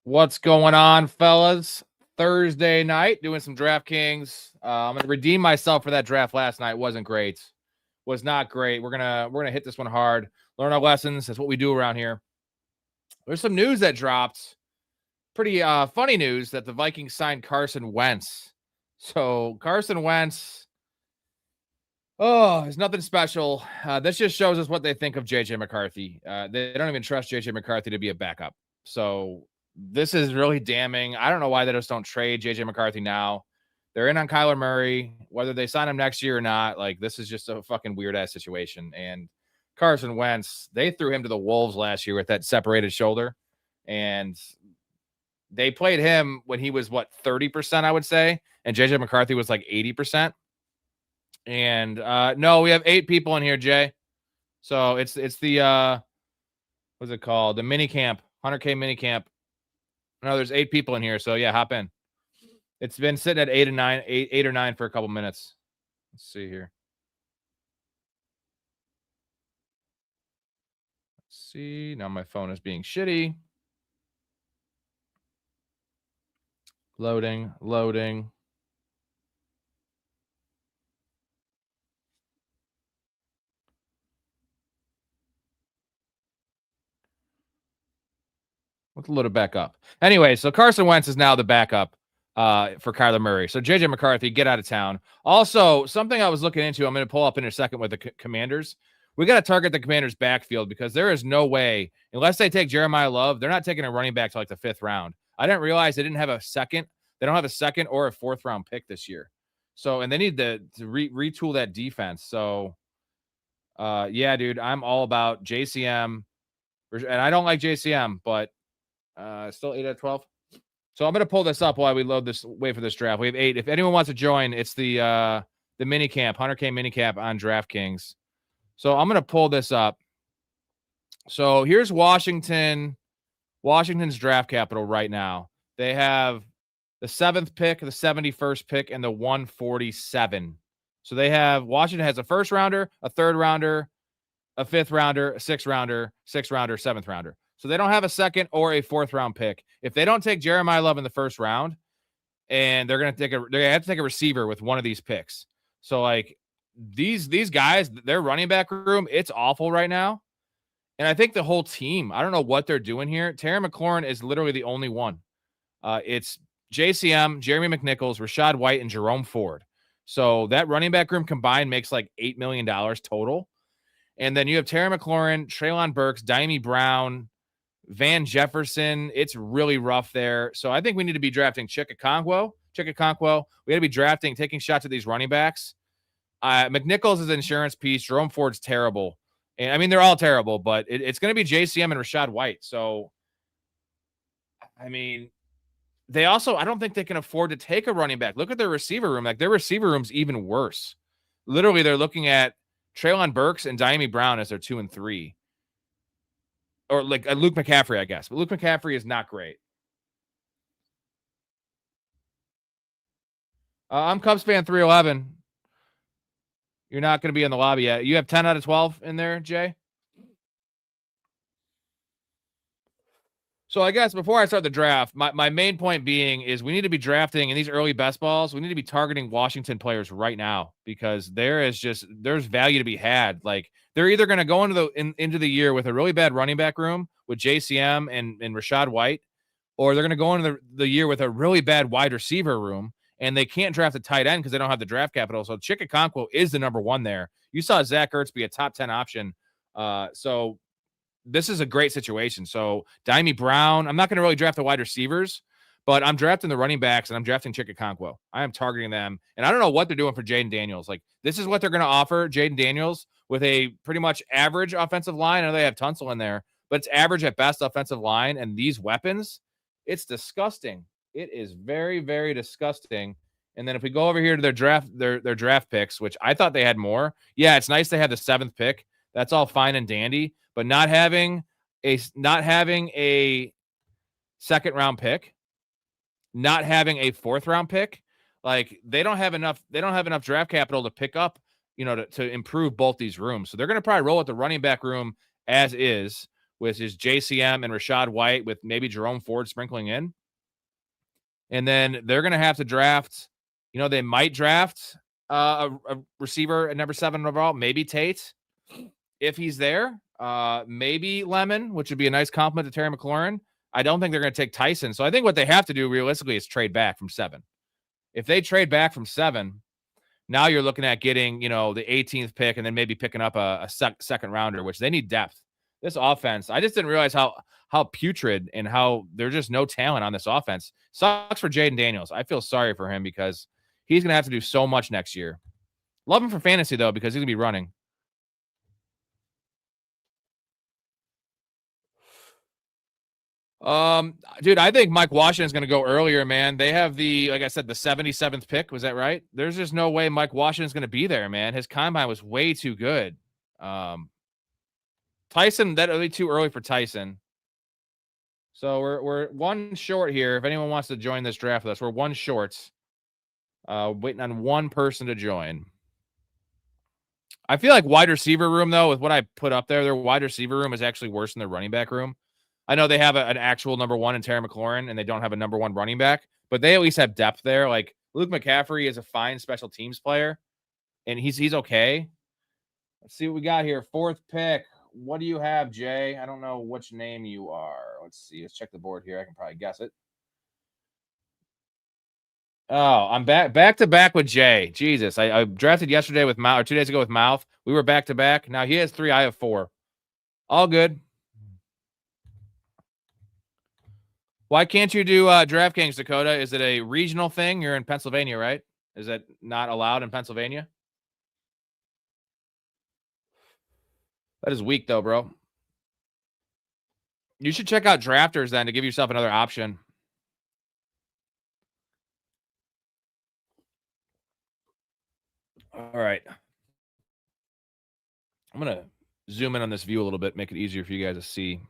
What's going on, fellas? Thursday night, doing some DraftKings. I'm gonna redeem myself for that draft last night. Wasn't great. Was not great. We're gonna hit this one hard. Learn our lessons. That's what we do around here. There's some news that dropped. Pretty funny news that the Vikings signed Carson Wentz. So Carson Wentz. Oh, it's nothing special. This just shows us what they think of JJ McCarthy. They don't even trust JJ McCarthy to be a backup. So this is really damning. I don't know why they just don't trade JJ McCarthy now. They're in on Kyler Murray, whether they sign him next year or not. Like, this is just a fucking weird ass situation. And Carson Wentz, they threw him to the wolves last year with that separated shoulder. And they played him when he was 30%, I would say. And JJ McCarthy was like 80%. And no, we have 8 people in here, Jay. So it's the what's it called? The mini camp, 100K mini camp. No, there's 8 people in here. So yeah, hop in. It's been sitting at 8 or 9 for a couple minutes. Let's see here. Let's see. Now my phone is being shitty. Loading. Let's load it back up. Anyway, so Carson Wentz is now the backup for Kyler Murray. So JJ McCarthy, get out of town. Also, something I was looking into, I'm going to pull up in a second with the Commanders. We got to target the Commanders' backfield because there is no way, unless they take Jeremiah Love, they're not taking a running back to like the 5th round. I didn't realize they didn't have a second. They don't have a second or a 4th round pick this year. So, and they need to retool that defense. So, yeah, dude, I'm all about JCM. And I don't like JCM, but still 8 out of 12. So I'm going to pull this up while we wait for this draft. We have 8. If anyone wants to join, it's the mini camp, 100K mini camp on DraftKings. So I'm going to pull this up. So here's Washington's draft capital right now. They have the 7th pick, the 71st pick, and the 147. So Washington has a 1st rounder, a 3rd rounder, a 5th rounder, a 6th rounder, 6th rounder, 7th rounder. So they don't have a 2nd or a 4th round pick. If they don't take Jeremiah Love in the 1st round, and they're gonna have to take a receiver with one of these picks. So like these guys, their running back room, it's awful right now. And I think the whole team, I don't know what they're doing here. Terry McLaurin is literally the only one. It's JCM, Jeremy McNichols, Rashad White, and Jerome Ford. So that running back room combined makes like $8 million total. And then you have Terry McLaurin, Treylon Burks, Dyami Brown, Van Jefferson. It's really rough there. So I think we need to be drafting Chikakonkwo. We got to be taking shots at these running backs. McNichols is an insurance piece. Jerome Ford's terrible. And I mean, they're all terrible, but it's going to be JCM and Rashad White. So, I mean, they also, I don't think they can afford to take a running back. Look at their receiver room. Like, their receiver room's even worse. Literally, they're looking at Treylon Burks and Dyami Brown as their 2 and 3. Or like Luke McCaffrey, I guess. But Luke McCaffrey is not great. I'm Cubs fan 311. You're not going to be in the lobby yet. You have 10 out of 12 in there, Jay? So I guess before I start the draft, my main point being is we need to be drafting in these early best balls. We need to be targeting Washington players right now because there's value to be had. Like, they're either going to go into the year with a really bad running back room with JCM and Rashad White, or they're going to go into the year with a really bad wide receiver room, and they can't draft a tight end because they don't have the draft capital. So Chikakonkwo is the number 1 there. You saw Zach Ertz be a top 10 option. So this is a great situation. So Dyami Brown, I'm not going to really draft the wide receivers, but I'm drafting the running backs and I'm drafting Chikakonkwo. I am targeting them. And I don't know what they're doing for Jaden Daniels. Like, this is what they're going to offer Jaden Daniels with a pretty much average offensive line. I know they have Tunsil in there, but it's average at best offensive line. And these weapons, it's disgusting. It is very, very disgusting. And then if we go over here to their draft picks, which I thought they had more. Yeah, it's nice they had the 7th pick. That's all fine and dandy. But not having a 2nd round pick, not having a 4th round pick, like, they don't have enough draft capital to pick up, to improve both these rooms. So they're going to probably roll with the running back room as is which is JCM and Rashad White with maybe Jerome Ford sprinkling in. And then they're going to have to draft, they might draft a receiver at number 7 overall, maybe Tate if he's there. Maybe Lemon, which would be a nice compliment to Terry McLaurin. I don't think they're going to take Tyson. So I think what they have to do realistically is trade back from 7. If they trade back from 7, now you're looking at getting, the 18th pick and then maybe picking up a second rounder, which they need depth. This offense, I just didn't realize how putrid and how there's just no talent on this offense. Sucks for Jaden Daniels. I feel sorry for him because he's going to have to do so much next year. Love him for fantasy, though, because he's going to be running. Dude, I think Mike Washington's going to go earlier, man. They have like I said, the 77th pick. Was that right? There's just no way Mike Washington's going to be there, man. His combine was way too good. Tyson, that'll be too early for Tyson. So we're one short here. If anyone wants to join this draft with us, we're one short. Waiting on one person to join. I feel like wide receiver room, though, with what I put up there, their wide receiver room is actually worse than their running back room. I know they have an actual number 1 in Terry McLaurin, and they don't have a number 1 running back, but they at least have depth there. Like Luke McCaffrey is a fine special teams player, and he's okay. Let's see what we got here. 4th pick. What do you have, Jay? I don't know which name you are. Let's see. Let's check the board here. I can probably guess it. Oh, I'm back to back with Jay. Jesus, I drafted yesterday with Mouth, or 2 days ago with Mouth. We were back to back. Now he has 3. I have 4. All good. Why can't you do DraftKings, Dakota? Is it a regional thing? You're in Pennsylvania, right? Is that not allowed in Pennsylvania? That is weak, though, bro. You should check out Drafters then to give yourself another option. All right. I'm going to zoom in on this view a little bit, make it easier for you guys to see.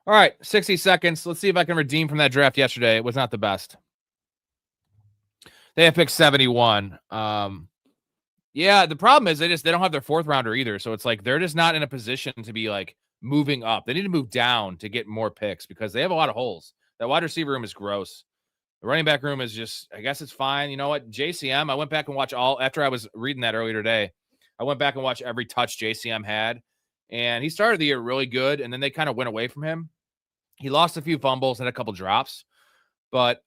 All right, 60 seconds. Let's see if I can redeem from that draft yesterday. It was not the best. They have picked 71. Yeah, the problem is they don't have their 4th rounder either. So it's like they're just not in a position to be like moving up. They need to move down to get more picks because they have a lot of holes. That wide receiver room is gross. The running back room is just, I guess it's fine. You know what? JCM, I went back and watched after I was reading that earlier today, I went back and watched every touch JCM had. And he started the year really good, and then they kind of went away from him. He lost a few fumbles and a couple drops, but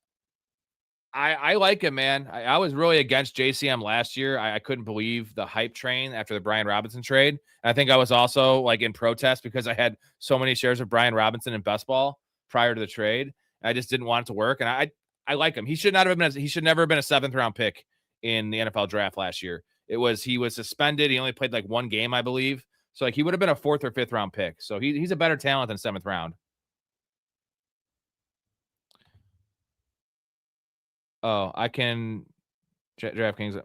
I like him, man. I was really against JCM last year. I couldn't believe the hype train after the Brian Robinson trade. And I think I was also like in protest because I had so many shares of Brian Robinson in best ball prior to the trade. I just didn't want it to work. And I like him. He should never have been a 7th round pick in the NFL draft last year. He was suspended. He only played like 1 game, I believe. So like he would have been a 4th or 5th round pick. So he's a better talent than 7th round. Oh, I can DraftKings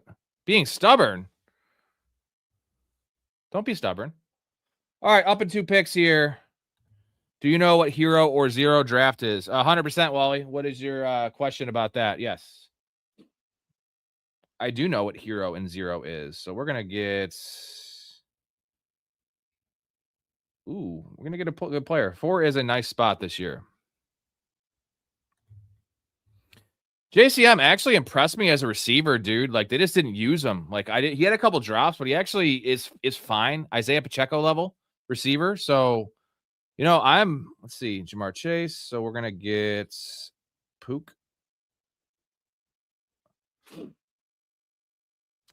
being stubborn. Don't be stubborn. All right, up in 2 picks here. Do you know what hero or zero draft is? 100%, Wally. What is your question about that? Yes. I do know what hero and zero is. So we're going to get... Ooh, we're going to get a good player. 4 is a nice spot this year. JCM actually impressed me as a receiver, dude. Like they just didn't use him. Like he had a couple drops, but he actually is fine. Isaiah Pacheco level receiver. So, let's see, Jamar Chase. So we're gonna get Pook.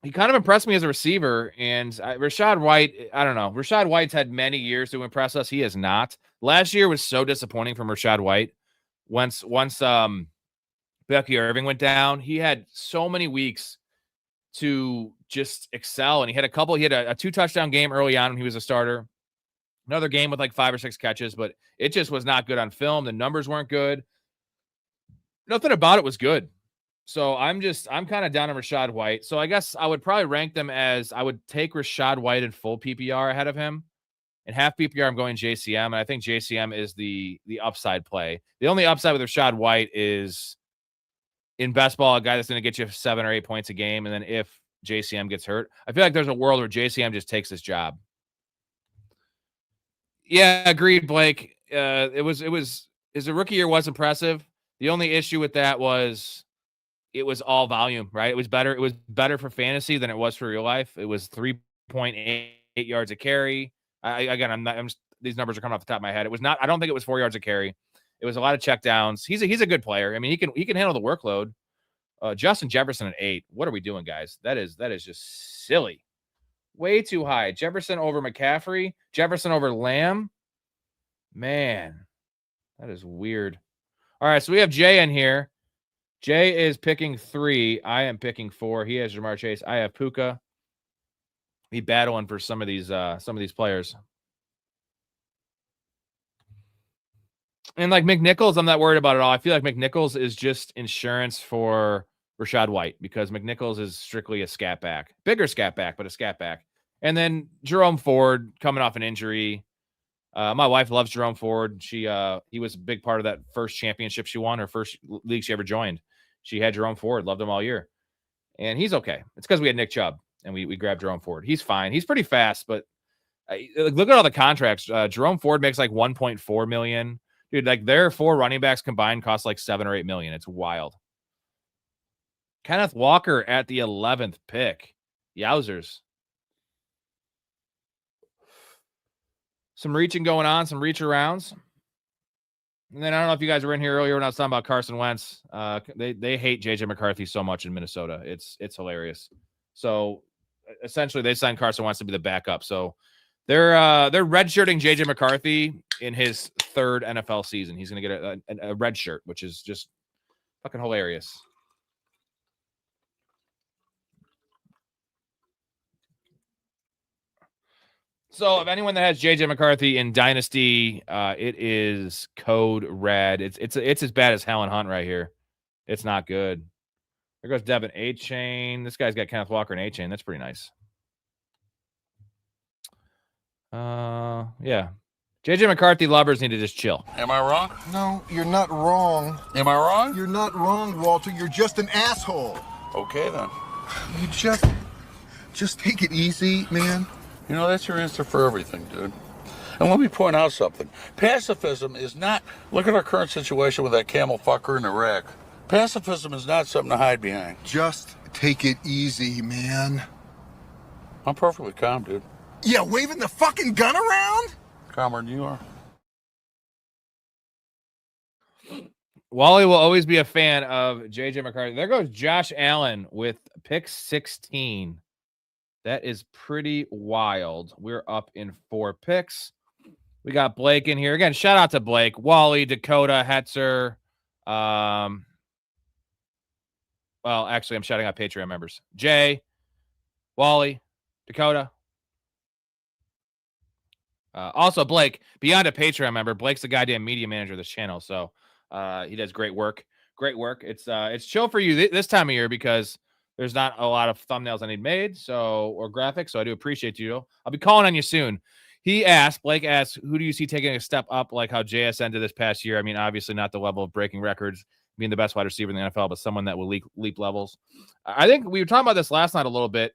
He kind of impressed me as a receiver, and Rashad White. I don't know. Rashad White's had many years to impress us. He has not. Last year was so disappointing from Rashad White. Once Becky Irving went down, he had so many weeks to just excel. And he had a 2-touchdown game early on when he was a starter. Another game with like 5 or 6 catches, but it just was not good on film. The numbers weren't good. Nothing about it was good. So I'm kind of down on Rashad White. So I guess I would probably rank them as I would take Rashad White in full PPR ahead of him. And half PPR, I'm going JCM. And I think JCM is the upside play. The only upside with Rashad White is in best ball, a guy that's going to get you 7 or 8 points a game. And then if JCM gets hurt, I feel like there's a world where JCM just takes his job. Yeah, agreed, Blake. His rookie year was impressive. The only issue with that was it was all volume, right? It was better for fantasy than it was for real life. It was 3.8 yards a carry. These numbers are coming off the top of my head. It was not, I don't think it was 4 yards a carry. It was a lot of checkdowns. He's a good player. I mean, he can handle the workload. Justin Jefferson at 8. What are we doing, guys? That is just silly. Way too high. Jefferson over McCaffrey. Jefferson over Lamb. Man, that is weird. All right, so we have Jay in here. Jay is picking 3. I am picking 4. He has Jamar Chase. I have Puka. Be battling for some of these players. And like McNichols, I'm not worried about it all. I feel like McNichols is just insurance for Rashad White because McNichols is strictly a scat back. Bigger scat back, but a scat back. And then Jerome Ford coming off an injury. My wife loves Jerome Ford. He was a big part of that first championship she won, her first league she ever joined. She had Jerome Ford, loved him all year. And he's okay. It's because we had Nick Chubb and we grabbed Jerome Ford. He's fine. He's pretty fast, but look at all the contracts. Jerome Ford makes like $1.4 million. Dude, like their 4 running backs combined cost like $7 or $8 million. It's wild. Kenneth Walker at the 11th pick. Yowzers. Some reaching going on, some reach arounds. And then I don't know if you guys were in here earlier when I was talking about Carson Wentz. They hate JJ McCarthy so much in Minnesota. It's hilarious. So essentially they signed Carson Wentz to be the backup. So they're redshirting JJ McCarthy in his 3rd NFL season. He's going to get a red shirt, which is just fucking hilarious. So if anyone that has JJ McCarthy in Dynasty, it is code red. It's as bad as Helen Hunt right here. It's not good. There goes Devin A-Chain. This guy's got Kenneth Walker and A-Chain. That's pretty nice. Yeah. JJ McCarthy lovers need to just chill. Am I wrong? No, you're not wrong. Am I wrong? You're not wrong, Walter. You're just an asshole. Okay, then. You just take it easy, man. You know, that's your answer for everything, dude. And let me point out something. Pacifism is not... Look at our current situation with that camel fucker in Iraq. Pacifism is not something to hide behind. Just take it easy, man. I'm perfectly calm, dude. Yeah, waving the fucking gun around? Calmer than you are. Wally will always be a fan of JJ McCarthy. There goes Josh Allen with pick 16. That is pretty wild. We're up in 4 picks. We got Blake in here. Again, shout out to Blake, Wally, Dakota, Hetzer. Well, actually, I'm shouting out Patreon members. Jay, Wally, Dakota. Also, Blake, beyond a Patreon member, Blake's the goddamn media manager of this channel. So he does great work. Great work. It's chill for you this time of year because there's not a lot of thumbnails I need made, or graphics. So I do appreciate you. I'll be calling on you soon. Blake asked, who do you see taking a step up like how JSN did this past year? I mean, obviously not the level of breaking records, being the best wide receiver in the NFL, but someone that will leap levels. I think we were talking about this last night a little bit.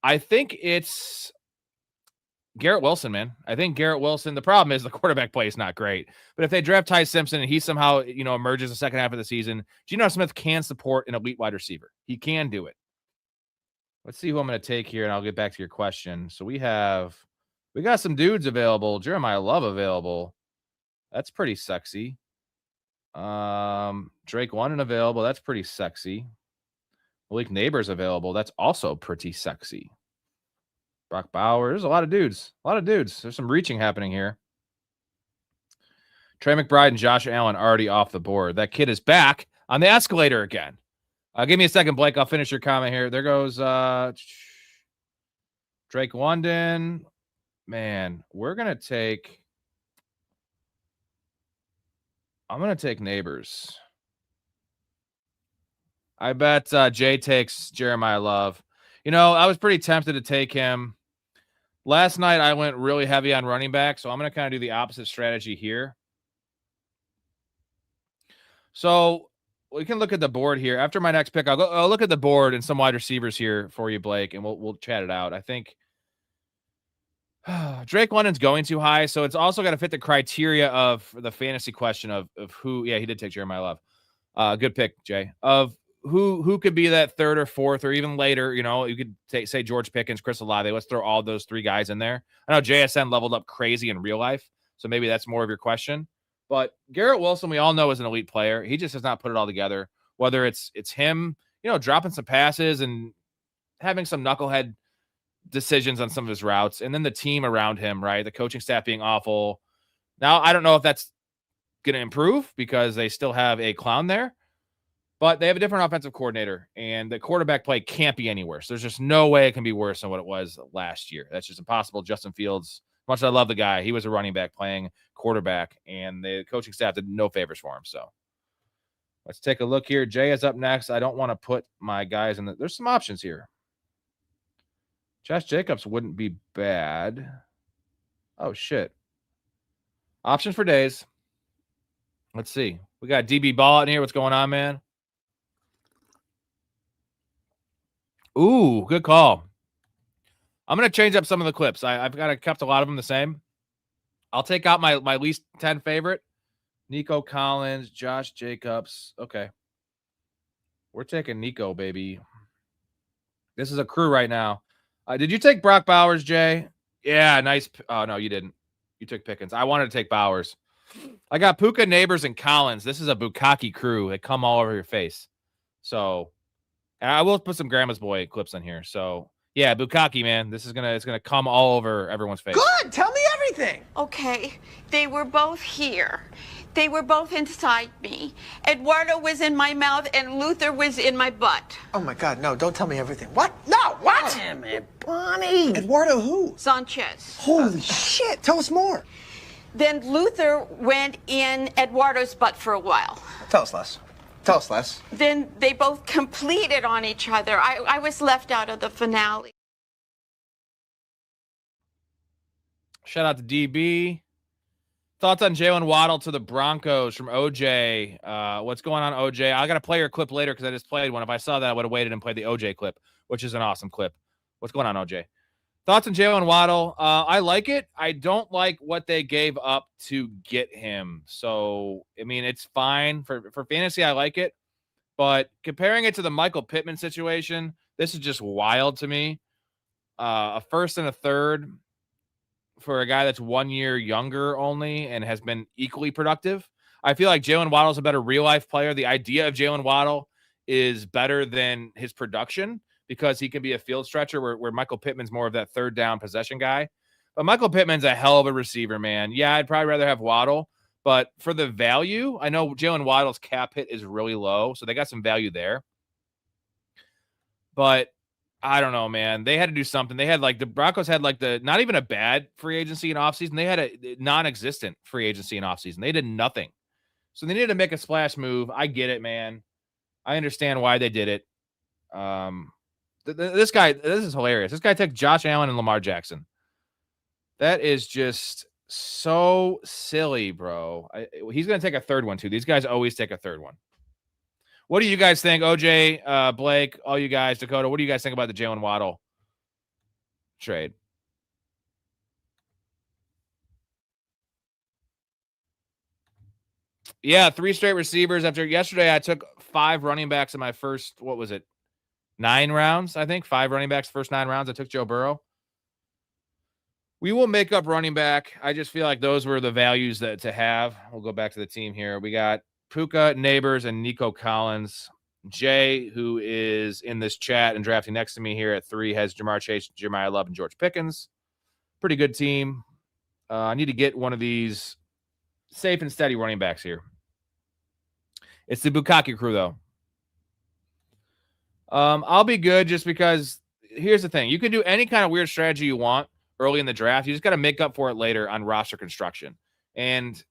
I think it's Garrett Wilson, man. I think Garrett Wilson, the problem is the quarterback play is not great. But if they draft Ty Simpson and he somehow, emerges the second half of the season, Geno Smith can support an elite wide receiver. He can do it. Let's see who I'm going to take here, and I'll get back to your question. So we got some dudes available. Jeremiah Love available. That's pretty sexy. Drake London available. That's pretty sexy. Malik Neighbors available. That's also pretty sexy. Brock Bowers. There's a lot of dudes. There's some reaching happening here. Trey McBride and Josh Allen already off the board. That kid is back on the escalator again. Give me a second, Blake. I'll finish your comment here. There goes Drake London. Man, I'm going to take Neighbors. I bet Jay takes Jeremiah Love. I was pretty tempted to take him. Last night, I went really heavy on running back, so I'm going to kind of do the opposite strategy here. So we can look at the board here. After my next pick, I'll look at the board and some wide receivers here for you, Blake, and we'll chat it out. I think Drake London's going too high, so it's also got to fit the criteria of the fantasy question of who. Yeah, he did take Jeremiah Love. Good pick, Jay. Of who could be that third or fourth or even later. You know, you could say George Pickens, Chris Olave. Let's throw all those three guys in there. I know JSN leveled up crazy in real life, so maybe that's more of your question. But Garrett Wilson, we all know, is an elite player. He just has not put it all together. Whether it's him, you know, dropping some passes and having some knucklehead decisions on some of his routes, and then the team around him, right? The coaching staff being awful. Now, I don't know if that's going to improve because they still have a clown there, but they have a different offensive coordinator, and the quarterback play can't be any worse. There's just no way it can be worse than what it was last year. That's just impossible. Justin Fields, much as I love the guy, he was a running back playing quarterback, and the coaching staff did no favors for him. So let's take a look here. Jay is up next. I don't want to put my guys in there's some options here. Josh Jacobs wouldn't be bad. Oh, shit. Options for days. Let's see. We got DB Ball in here. What's going on, man? Ooh, good call. I'm going to change up some of the clips. I've kept a lot of them the same. I'll take out my least 10 favorite. Nico Collins, Josh Jacobs. Okay. We're taking Nico, baby. This is a crew right now. Did you take Brock Bowers, Jay? Yeah, nice. Oh, no, you didn't. You took Pickens. I wanted to take Bowers. I got Puka, Neighbors, and Collins. This is a Bukkake crew. They come all over your face. So, and I will put some Grandma's Boy clips on here. So, yeah, Bukkake, man. It's gonna come all over everyone's face. Good. Tell me everything. Okay, they were both here. They were both inside me. Eduardo was in my mouth and Luther was in my butt. Oh my God, no, don't tell me everything. What? No, what? Damn it, Bonnie. Eduardo who? Sanchez. Holy shit, tell us more. Then Luther went in Eduardo's butt for a while. Tell us less. Tell us less. Then they both completed on each other. I was left out of the finale. Shout out to DB. Thoughts on Jalen Waddle to the Broncos from OJ. What's going on, OJ? I got to play your clip later because I just played one. If I saw that, I would have waited and played the OJ clip, which is an awesome clip. What's going on, OJ? Thoughts on Jalen Waddle? I like it. I don't like what they gave up to get him. So, I mean, it's fine. For fantasy, I like it. But comparing it to the Michael Pittman situation, this is just wild to me. A first and a third for a guy that's 1 year younger only and has been equally productive. I feel like Jalen Waddle is a better real-life player. The idea of Jalen Waddle is better than his production because he can be a field stretcher where Michael Pittman's more of that third down possession guy. But Michael Pittman's a hell of a receiver, man. Yeah, I'd probably rather have Waddle. But for the value, I know Jalen Waddle's cap hit is really low, so they got some value there. But I don't know, man. They had to do something. They had the Broncos had not even a bad free agency in offseason. They had a non-existent free agency in offseason. They did nothing. So they needed to make a splash move. I get it, man. I understand why they did it. This is hilarious. This guy took Josh Allen and Lamar Jackson. That is just so silly, bro. He's going to take a third one, too. These guys always take a third one. What do you guys think? OJ, Blake, all you guys, Dakota, what do you guys think about the Jalen Waddle trade? Yeah, 3 straight receivers. After yesterday, I took 5 running backs in my first, 9 rounds, I think. 5 running backs, first 9 rounds. I took Joe Burrow. We will make up running back. I just feel like those were the values that to have. We'll go back to the team here. We got Puka, Neighbors, and Nico Collins. Jay, who is in this chat and drafting next to me here at 3, has Jamar Chase, Jeremiah Love, and George Pickens. Pretty good team. I need to get one of these safe and steady running backs here. It's the Bukkake crew, though. I'll be good just because here's the thing. You can do any kind of weird strategy you want early in the draft. You just got to make up for it later on roster construction. And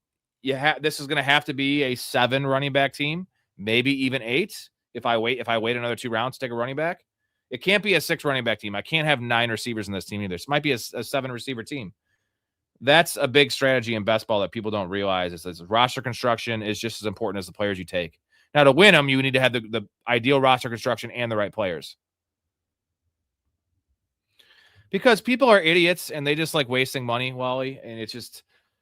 this is going to have to be a 7 running back team, maybe even 8. If I wait another 2 rounds to take a running back, it can't be a 6 running back team. I can't have 9 receivers in this team either. This might be a 7 receiver team. That's a big strategy in best ball that people don't realize is roster construction is just as important as the players you take. Now, to win them, you need to have the ideal roster construction and the right players. Because people are idiots and they just like wasting money, Wally. And it's just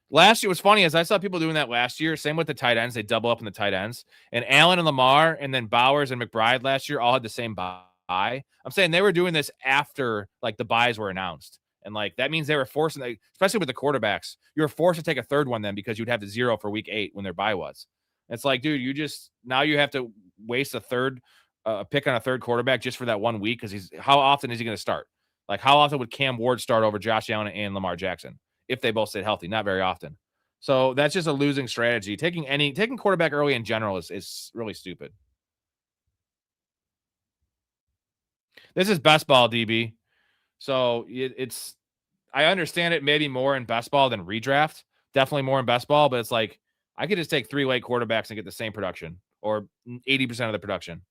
last year was funny as I saw people doing that last year. Same with the tight ends. They double up in the tight ends. And Allen and Lamar and then Bowers and McBride last year all had the same buy. I'm saying they were doing this after like the buys were announced. And like that means they were forcing, especially with the quarterbacks, you were forced to take a third one then because you'd have the 0 for week 8 when their buy was. It's like, dude, now you have to waste a third pick on a third quarterback just for that 1 week because how often is he going to start? Like, how often would Cam Ward start over Josh Allen and Lamar Jackson if they both stayed healthy? Not very often. So that's just a losing strategy. Taking quarterback early in general is really stupid. This is best ball, DB. So I understand it maybe more in best ball than redraft. Definitely more in best ball, but it's like I could just take 3 late quarterbacks and get the same production or 80% of the production.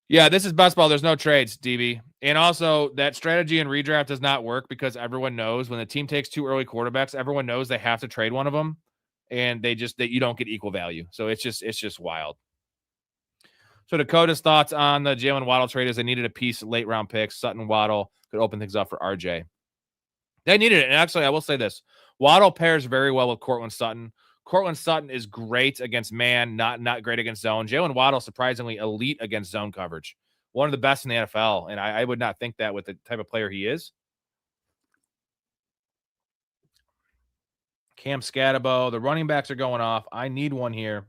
Yeah, this is best ball. There's no trades, DB. And also, that strategy in redraft does not work because everyone knows when the team takes 2 early quarterbacks, everyone knows they have to trade one of them, and you don't get equal value. So it's just wild. So Dakota's thoughts on the Jalen Waddle trade is they needed a piece late round picks. Sutton Waddle could open things up for RJ. They needed it. And actually, I will say this. Waddle pairs very well with Cortland Sutton. Cortland Sutton is great against man, not great against zone. Jalen Waddle, surprisingly elite against zone coverage. One of the best in the NFL. And I would not think that with the type of player he is. Cam Scatabo, the running backs are going off. I need one here.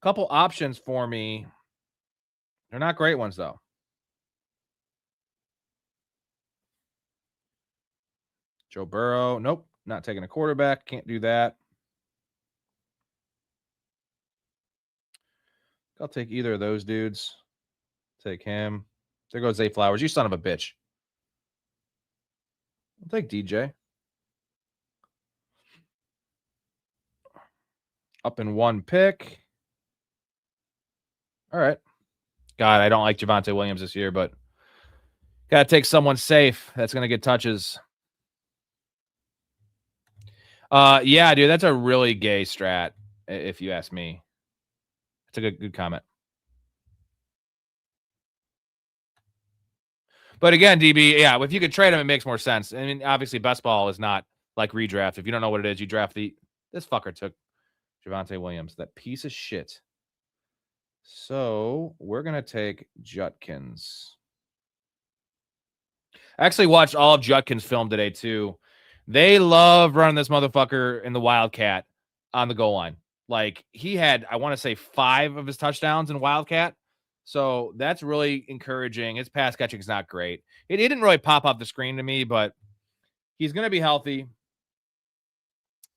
Couple options for me. They're not great ones, though. Joe Burrow. Nope. Not taking a quarterback. Can't do that. I'll take either of those dudes. Take him. There goes Zay Flowers. You son of a bitch. I'll take DJ. Up in 1 pick. All right. God, I don't like Javonte Williams this year, but got to take someone safe that's going to get touches. Yeah, dude, that's a really gay strat, if you ask me. It's a good comment. But again, DB, yeah, if you could trade him, it makes more sense. I mean, obviously, best ball is not like redraft. If you don't know what it is, you draft this fucker took Javonte Williams, that piece of shit. So we're going to take Judkins. I actually watched all of Judkins' film today, too. They love running this motherfucker in the Wildcat on the goal line. Like, he had, I want to say, 5 of his touchdowns in Wildcat. So that's really encouraging. His pass catching is not great. It didn't really pop off the screen to me, but he's going to be healthy.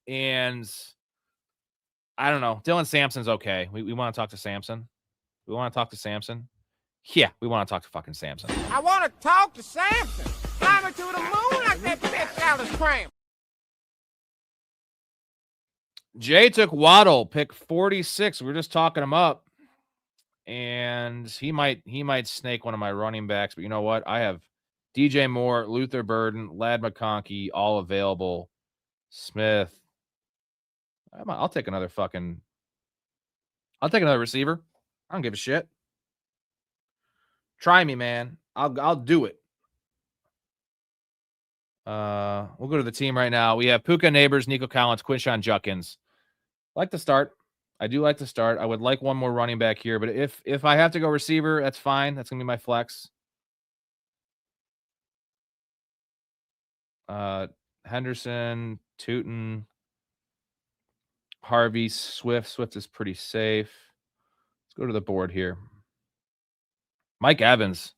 And I don't know. Dylan Sampson's okay. We want to talk to Sampson. We want to talk to Sampson. Yeah, we want to talk to fucking Sampson. I want to talk to Sampson. Climbing to the moon like that bitch Alice Cram. Jay took Waddle, pick 46. We were just talking him up. And he might snake one of my running backs. But you know what? I have DJ Moore, Luther Burden, Ladd McConkey, all available. Smith. I'll take another receiver. I don't give a shit. Try me, man. I'll do it. We'll go to the team right now. We have Puka Neighbors, Nico Collins, Quinshawn Judkins. Like to start. I do like to start. I would like one more running back here, but if I have to go receiver, that's fine. That's gonna be my flex. Henderson, Tootin, Harvey, Swift. Swift is pretty safe. Let's go to the board here. Mike Evans.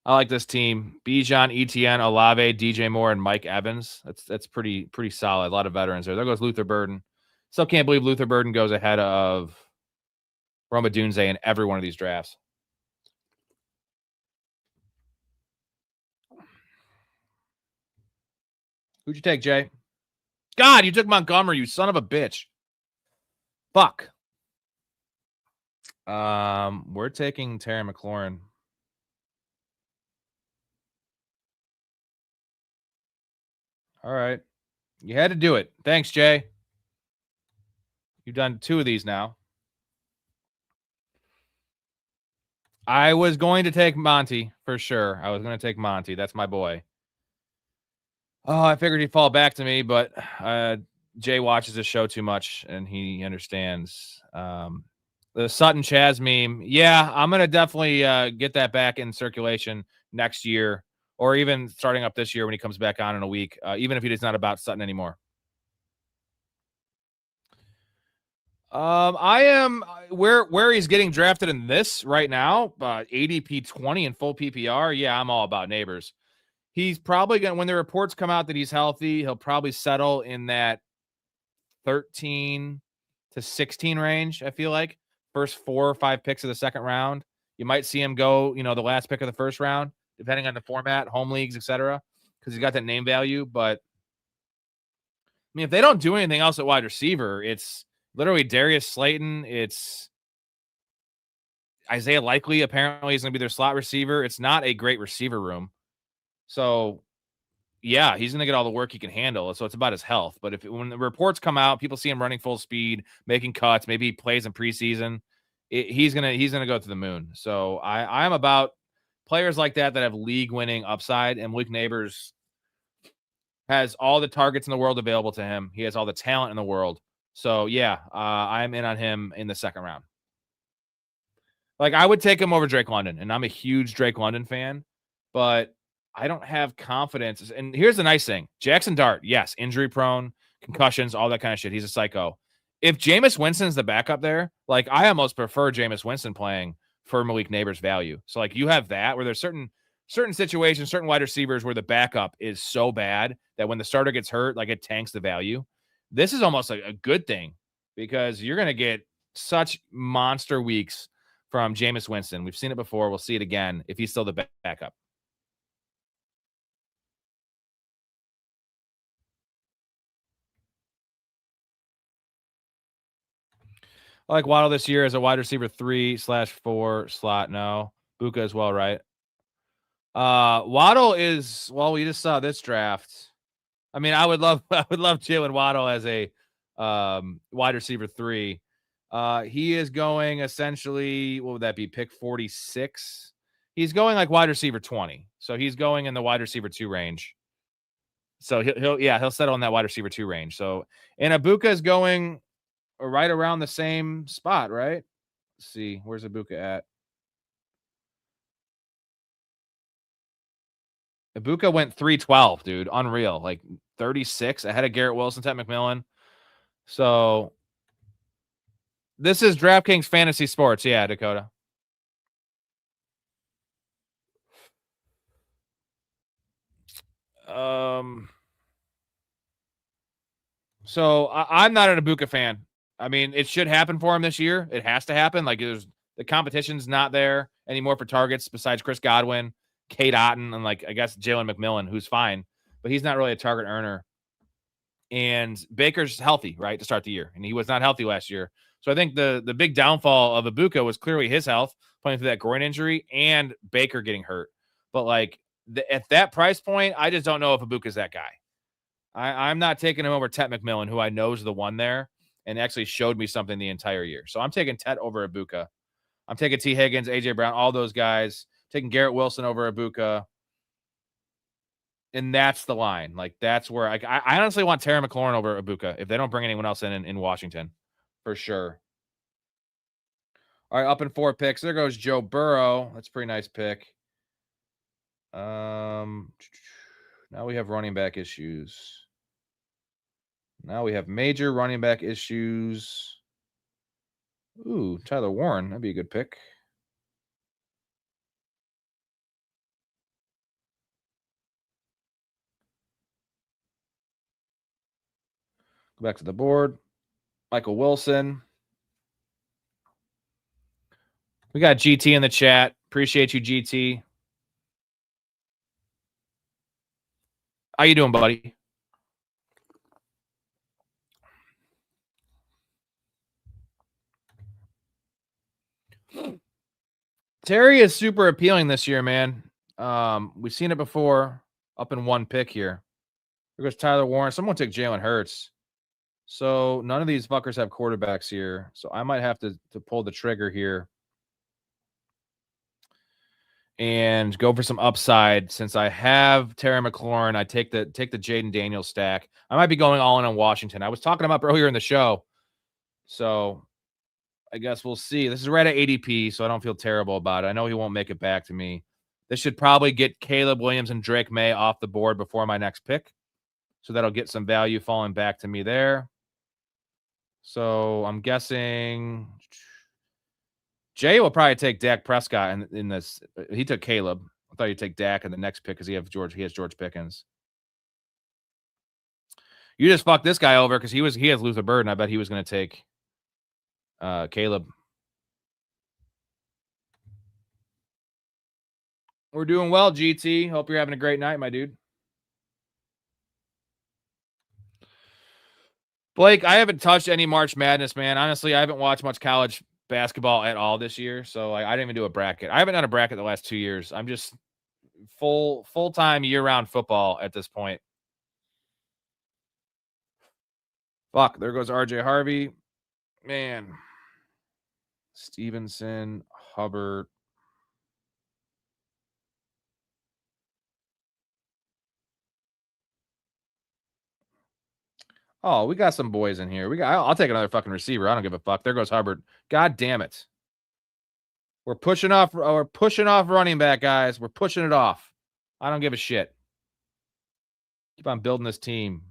I like this team. Bijan, Etienne, Olave, DJ Moore, and Mike Evans. That's pretty solid. A lot of veterans there. There goes Luther Burden. Still can't believe Luther Burden goes ahead of Roma Dunze in every one of these drafts. Who'd you take, Jay? God, you took Montgomery, you son of a bitch. Fuck. We're taking Terry McLaurin. All right. You had to do it. Thanks, Jay. You've done 2 of these now. I was going to take Monty for sure. I was going to take Monty. That's my boy. Oh, I figured he'd fall back to me, but Jay watches this show too much and he understands. The Sutton Chaz meme. Yeah, I'm going to definitely get that back in circulation next year or even starting up this year when he comes back on in a week, even if he is not about Sutton anymore. I am where he's getting drafted in this right now, ADP 20 in full PPR. Yeah, I'm all about Neighbors. He's probably going to, when the reports come out that he's healthy, he'll probably settle in that 13 to 16 range. I feel like first 4 or 5 picks of the second round. You might see him go, the last pick of the first round, depending on the format, home leagues, etc. Because he's got that name value. But I mean, if they don't do anything else at wide receiver, it's literally Darius Slayton. It's Isaiah Likely. Apparently, he's going to be their slot receiver. It's not a great receiver room. So, yeah, he's going to get all the work he can handle. So it's about his health. But when the reports come out, people see him running full speed, making cuts, maybe he plays in preseason. He's gonna go to the moon. So I'm about players like that have league-winning upside. And Malik Neighbors has all the targets in the world available to him. He has all the talent in the world. So, yeah, I'm in on him in the second round. Like, I would take him over Drake London, and I'm a huge Drake London fan, but I don't have confidence. And here's the nice thing. Jackson Dart, yes, injury-prone, concussions, all that kind of shit. He's a psycho. If Jameis Winston's the backup there, like, I almost prefer Jameis Winston playing for Malik Neighbors' value. So, like, you have that where there's certain situations, certain wide receivers where the backup is so bad that when the starter gets hurt, like, it tanks the value. This is almost like a good thing because you're going to get such monster weeks from Jameis Winston. We've seen it before. We'll see it again if he's still the backup. I like Waddle this year as a wide receiver 3/4 slot. No. Buka as well, right? Waddle is, well, we just saw this draft. I mean, I would love Jalen Waddle as a wide receiver 3. He is going essentially, what would that be? Pick 46. He's going like wide receiver 20. So he's going in the wide receiver 2 range. So he'll settle in that wide receiver 2 range. So, and Ibuka is going right around the same spot, right? Let's see. Where's Ibuka at? Ibuka went 312, dude. Unreal. Like 36 ahead of Garrett Wilson, Ted McMillan. So this is DraftKings Fantasy Sports. Yeah, Dakota. So I'm not an Ibuka fan. I mean, it should happen for him this year. It has to happen. Like, the competition's not there anymore for targets besides Chris Godwin, Kate Otten, and, like, I guess Jalen McMillan, who's fine, but he's not really a target earner. And Baker's healthy, right, to start the year, and he was not healthy last year. So I think the big downfall of Ibuka was clearly his health, playing through that groin injury, and Baker getting hurt. But, like, at that price point, I just don't know if Ibuka's that guy. I'm not taking him over Tet McMillan, who I know is the one there and actually showed me something the entire year. So I'm taking Tet over Ibuka. I'm taking T. Higgins, A.J. Brown, all those guys. Taking Garrett Wilson over Ibuka. And that's the line. Like, that's where I honestly want Terry McLaurin over Ibuka if they don't bring anyone else in Washington, for sure. All right, up in 4 picks. There goes Joe Burrow. That's a pretty nice pick. Now we have running back issues. Now we have major running back issues. Ooh, Tyler Warren. That'd be a good pick. Go back to the board. Michael Wilson. We got GT in the chat. Appreciate you, GT. How you doing, buddy? Terry is super appealing this year, man. We've seen it before. Up in 1 pick here. There goes Tyler Warren. Someone took Jalen Hurts. So none of these fuckers have quarterbacks here. So I might have to pull the trigger here and go for some upside. Since I have Terry McLaurin, I take the Jaden Daniels stack. I might be going all in on Washington. I was talking him up earlier in the show. So I guess we'll see. This is right at ADP, so I don't feel terrible about it. I know he won't make it back to me. This should probably get Caleb Williams and Drake May off the board before my next pick. So that'll get some value falling back to me there. So I'm guessing Jay will probably take Dak Prescott in this. He took Caleb. I thought he'd take Dak in the next pick because he has George Pickens. You just fucked this guy over because he has Luther Bird, and I bet he was going to take Caleb. We're doing well, GT. Hope you're having a great night, my dude. Blake, I haven't touched any March Madness, man. Honestly, I haven't watched much college basketball at all this year, so I didn't even do a bracket. I haven't done a bracket the last 2 years. I'm just full-time year-round football at this point. Fuck, there goes RJ Harvey. Man. Stevenson, Hubbard. Oh, we got some boys in here. I'll take another fucking receiver. I don't give a fuck. There goes Hubbard. God damn it. We're pushing off running back, guys. We're pushing it off. I don't give a shit. Keep on building this team.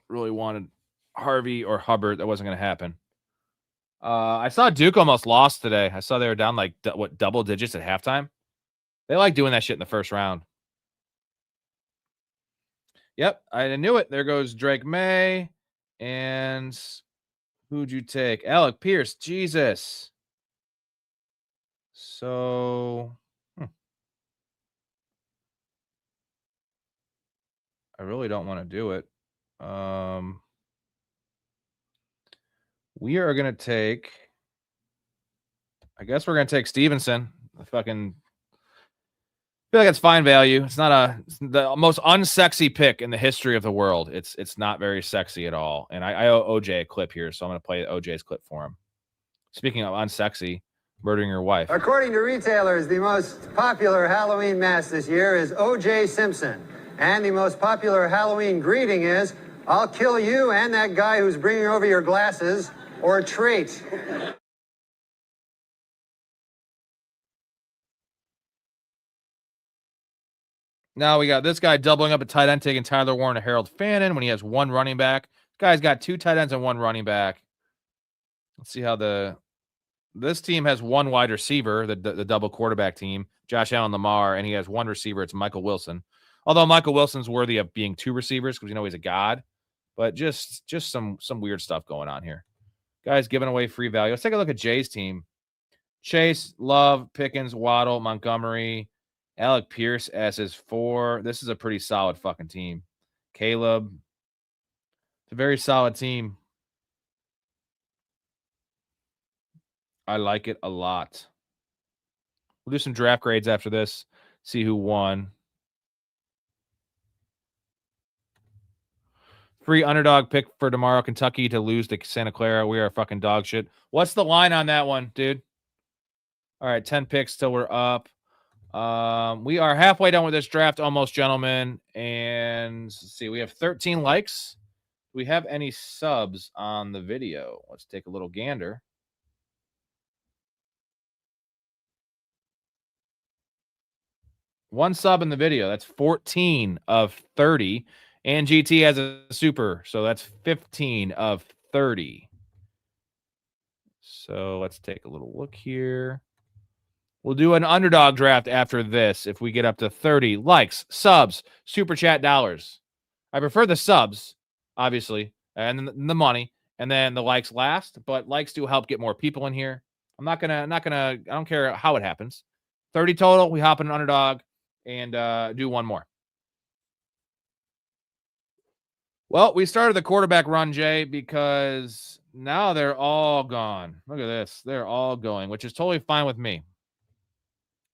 Really wanted Harvey or Hubbard. That wasn't going to happen. I saw Duke almost lost today. I saw they were down like double digits at halftime. They like doing that shit in the first round. Yep, I knew it. There goes Drake May. And who'd you take? Alec Pierce. Jesus. So, I really don't want to do it. We are going to take, I guess we're going to take Stevenson. I feel like it's fine value. It's not the most unsexy pick in the history of the world. It's not very sexy at all. And I owe OJ a clip here, so I'm going to play OJ's clip for him. Speaking of unsexy, murdering your wife. According to retailers, the most popular Halloween mask this year is O.J. Simpson. And the most popular Halloween greeting is, I'll kill you and that guy who's bringing over your glasses, or trait. Now we got this guy doubling up a tight end, taking Tyler Warren and Harold Fannin when he has one running back. This guy's got two tight ends and one running back. Let's see how this team has one wide receiver, the double quarterback team, Josh Allen Lamar, and he has one receiver. It's Michael Wilson. Although Michael Wilson's worthy of being two receivers because he's a god, but just some weird stuff going on here. Guys giving away free value. Let's take a look at Jay's team. Chase, Love, Pickens, Waddle, Montgomery, Alec Pierce as his 4. This is a pretty solid fucking team. Caleb. It's a very solid team. I like it a lot. We'll do some draft grades after this. See who won. Free underdog pick for tomorrow. Kentucky to lose to Santa Clara. We are fucking dog shit. What's the line on that one, dude? All right, 10 picks till we're up. We are halfway done with this draft almost, gentlemen. And let's see, we have 13 likes. Do we have any subs on the video? Let's take a little gander. One sub in the video. That's 14 of 30. And GT has a super, so that's 15 of 30. So let's take a little look here. We'll do an underdog draft after this if we get up to 30 likes, subs, super chat dollars. I prefer the subs, obviously, and the money, and then the likes last, but likes do help get more people in here. I don't care how it happens. 30 total, we hop in an underdog and do one more. Well, we started the quarterback run, Jay, because now they're all gone. Look at this. They're all going, which is totally fine with me.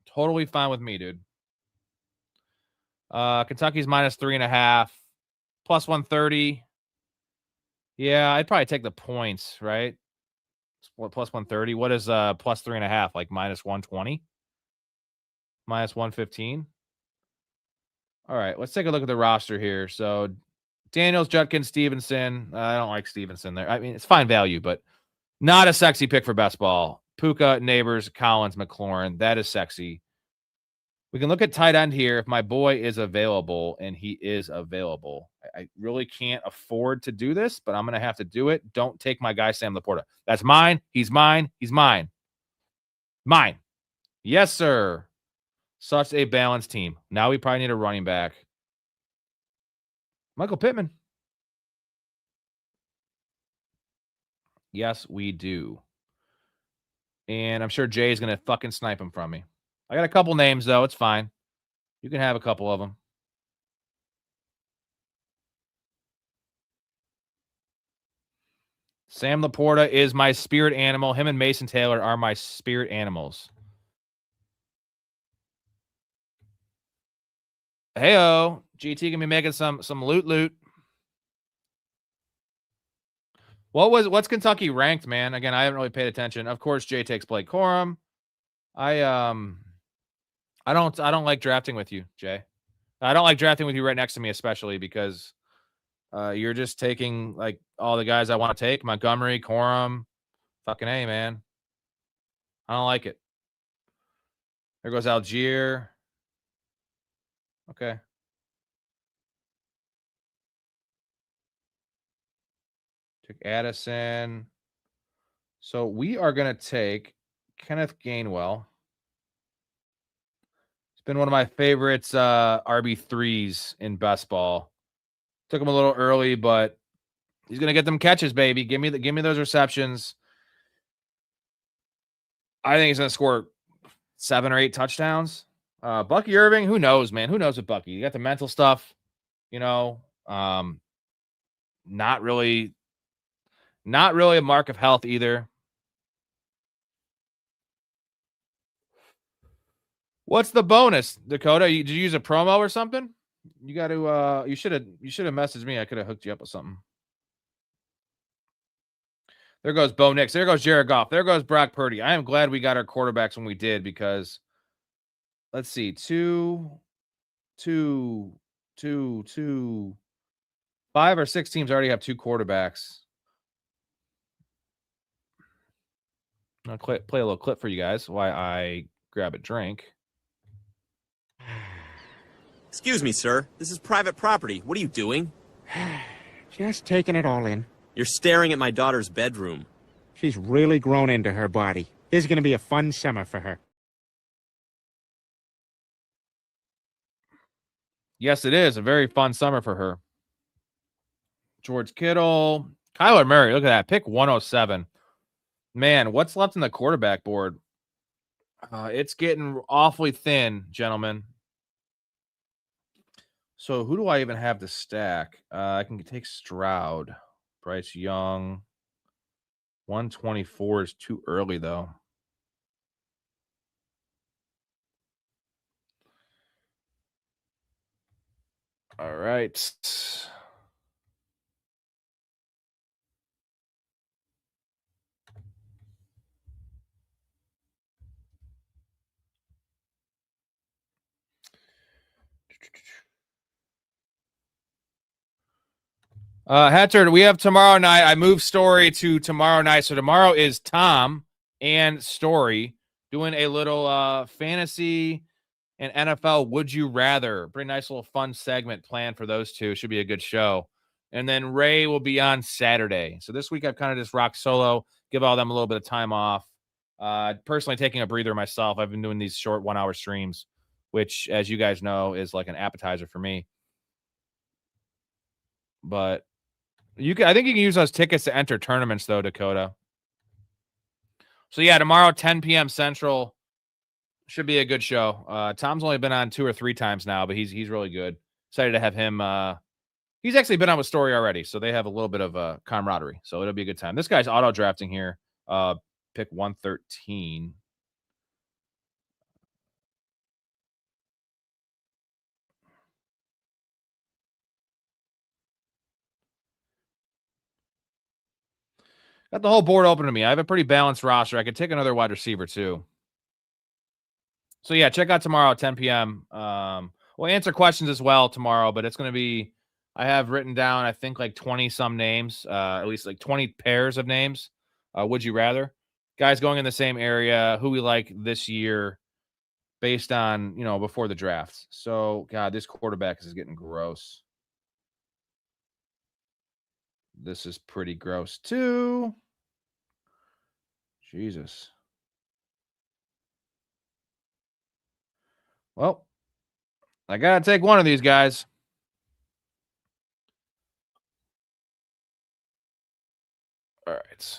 Totally fine with me, dude. Kentucky's -3.5, plus 130. Yeah, I'd probably take the points, right? Plus 130. What is plus 3.5? Like -120? -115? All right, let's take a look at the roster here. So Daniels, Judkins, Stevenson. I don't like Stevenson there. I mean, it's fine value, but not a sexy pick for best ball. Puka, Neighbors, Collins, McLaurin. That is sexy. We can look at tight end here if my boy is available, and he is available. I really can't afford to do this, but I'm going to have to do it. Don't take my guy, Sam Laporta. That's mine. He's mine. He's mine. Mine. Yes, sir. Such a balanced team. Now we probably need a running back. Michael Pittman. Yes, we do. And I'm sure Jay's going to fucking snipe him from me. I got a couple names, though. It's fine. You can have a couple of them. Sam Laporta is my spirit animal. Him and Mason Taylor are my spirit animals. Hey-oh. GT can be making some loot. What's Kentucky ranked, man? Again, I haven't really paid attention. Of course, Jay takes Blake Corum. I don't like drafting with you, Jay. I don't like drafting with you right next to me, especially because you're just taking like all the guys I want to take. Montgomery, Corum, fucking A, man. I don't like it. There goes Algier. Okay. Took Addison. So we are going to take Kenneth Gainwell. It's been one of my favorites RB3s in best ball. Took him a little early, but he's going to get them catches, baby. Give me those receptions. I think he's going to score 7 or 8 touchdowns. Bucky Irving, who knows, man? Who knows with Bucky? You got the mental stuff, you know. Not really a mark of health either. What's the bonus, Dakota? Did you use a promo or something? You got to you should have messaged me. I could have hooked you up with something. There goes Bo Nix. There goes Jared Goff. There goes Brock Purdy. I am glad we got our quarterbacks when we did because let's see. 5 or 6 teams already have 2 quarterbacks. I'll play a little clip for you guys while I grab a drink. Excuse me, sir. This is private property. What are you doing? Just taking it all in. You're staring at my daughter's bedroom. She's really grown into her body. This is going to be a fun summer for her. Yes, it is a very fun summer for her. George Kittle, Kyler Murray. Look at that. Pick 107. Man, what's left in the quarterback board? It's getting awfully thin, gentlemen. So who do I even have to stack? I can take Stroud, Bryce Young. 124 is too early, though. All right. Hatcher, we have tomorrow night. I moved Storey to tomorrow night. So tomorrow is Tom and Storey doing a little fantasy and NFL Would You Rather. Pretty nice little fun segment planned for those two. Should be a good show. And then Ray will be on Saturday. So this week I've kind of just rocked solo, give all them a little bit of time off. Personally taking a breather myself. I've been doing these short 1-hour streams, which, as you guys know, is like an appetizer for me. But I think you can use those tickets to enter tournaments, though, Dakota. So yeah, tomorrow 10 p.m. Central should be a good show. Tom's only been on 2 or 3 times now, but he's really good. Excited to have him. He's actually been on with Storey already, so they have a little bit of camaraderie. So it'll be a good time. This guy's auto drafting here. Pick 113. Got the whole board open to me. I have a pretty balanced roster. I could take another wide receiver too. So yeah, check out tomorrow at 10 p.m. We'll answer questions as well tomorrow, but it's going to be, I have written down, I think like 20 some names, at least like 20 pairs of names. Would you rather? Guys going in the same area, who we like this year based on, before the drafts. So, God, this quarterback is getting gross. This is pretty gross too. Jesus. Well, I got to take one of these guys. All right.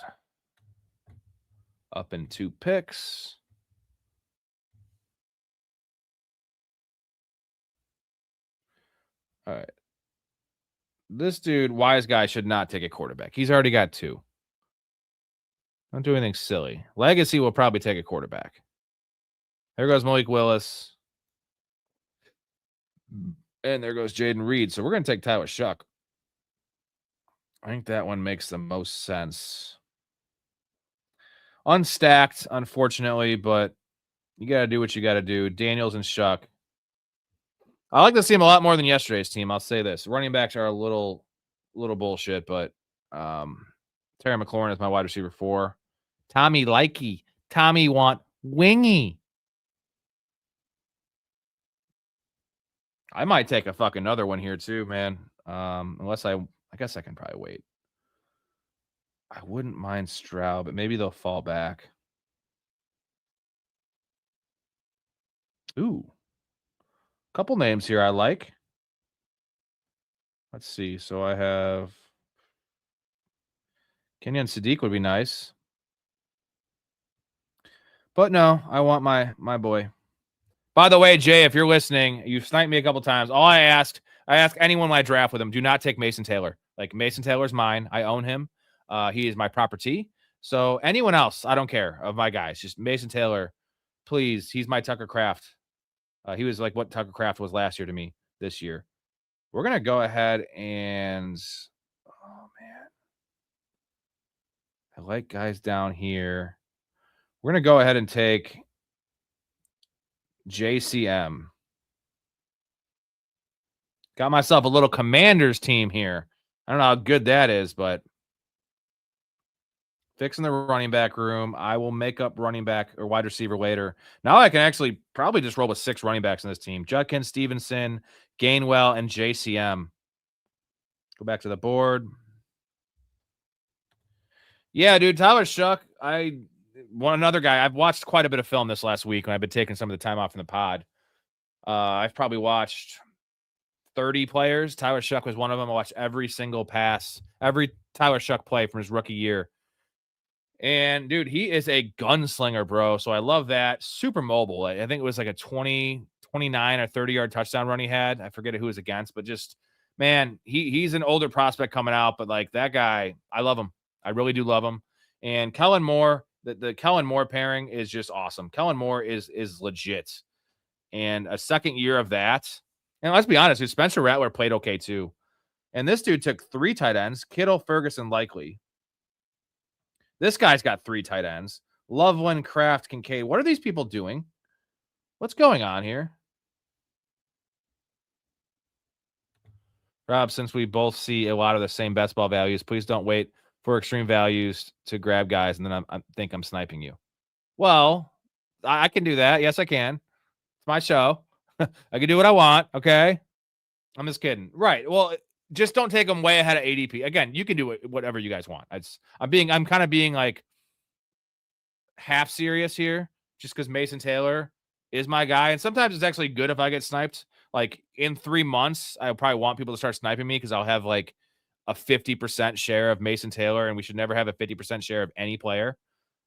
Up in 2 picks. All right. This dude, wise guy, should not take a quarterback. He's already got 2. Don't do anything silly. Legacy will probably take a quarterback. There goes Malik Willis. And there goes Jaden Reed. So we're going to take Tyler Shuck. I think that one makes the most sense. Unstacked, unfortunately, but you got to do what you got to do. Daniels and Shuck. I like to see him a lot more than yesterday's team. I'll say this. Running backs are a little bullshit, but Terry McLaurin is my wide receiver 4. Tommy Likey. Tommy want wingy. I might take a fucking another one here too, man. Unless I guess I can probably wait. I wouldn't mind Stroud, but maybe they'll fall back. Ooh. Couple names here I like. Let's see. So I have Kenyon Sadiq would be nice. But no, I want my boy. By the way, Jay, if you're listening, you've sniped me a couple times. All I ask anyone when I draft with him, do not take Mason Taylor. Like, Mason Taylor's mine. I own him. He is my property. So anyone else, I don't care, of my guys. Just Mason Taylor, please. He's my Tucker Kraft. He was like what Tucker Kraft was last year to me this year. We're going to go ahead and, oh, man. I like guys down here. We're going to go ahead and take JCM. Got myself a little Commanders team here. I don't know how good that is, but fixing the running back room. I will make up running back or wide receiver later. Now I can actually probably just roll with 6 running backs in this team. Judkins, Stevenson, Gainwell, and JCM. Go back to the board. Yeah, dude, Tyler Shuck. Another guy. I've watched quite a bit of film this last week when I've been taking some of the time off in the pod. I've probably watched 30 players. Tyler Shuck was one of them. I watched every single pass, every Tyler Shuck play from his rookie year. And, dude, he is a gunslinger, bro. So I love that. Super mobile. I think it was like a 20, 29 or 30-yard touchdown run he had. I forget who it was against, but just, man, he's an older prospect coming out. But, like, that guy, I love him. I really do love him. And Kellen Moore, the Kellen Moore pairing is just awesome. Kellen Moore is legit. And a second year of that. And let's be honest, dude, Spencer Rattler played okay, too. And this dude took 3 tight ends, Kittle, Ferguson, Likely. This guy's got 3 tight ends. Loveland, Kraft, Kincaid. What are these people doing? What's going on here? Rob, since we both see a lot of the same best ball values, please don't wait for extreme values to grab guys, and then I think I'm sniping you. Well, I can do that. Yes, I can. It's my show. I can do what I want, okay? I'm just kidding. Right. Well, just don't take them way ahead of ADP. Again, you can do whatever you guys want. I'm kind of being like half serious here just because Mason Taylor is my guy. And sometimes it's actually good if I get sniped. Like in 3 months, I probably want people to start sniping me because I'll have like a 50% share of Mason Taylor, and we should never have a 50% share of any player.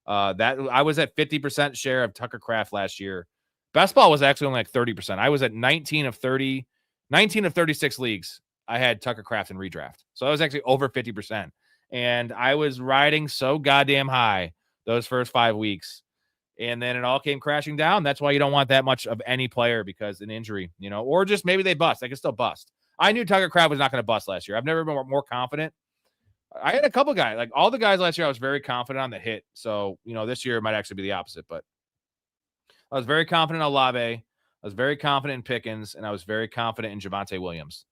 That I was at 50% share of Tucker Kraft last year. Best ball was actually only like 30%. I was at 19 of 36 leagues. I had Tucker Kraft in redraft. So I was actually over 50%. And I was riding so goddamn high those first 5 weeks. And then it all came crashing down. That's why you don't want that much of any player because an injury, or just maybe they bust. They can still bust. I knew Tucker Kraft was not going to bust last year. I've never been more confident I had a couple guys, like all the guys last year, I was very confident on the hit. So, this year it might actually be the opposite, but I was very confident in Olave. I was very confident in Pickens, and I was very confident in Javonte Williams.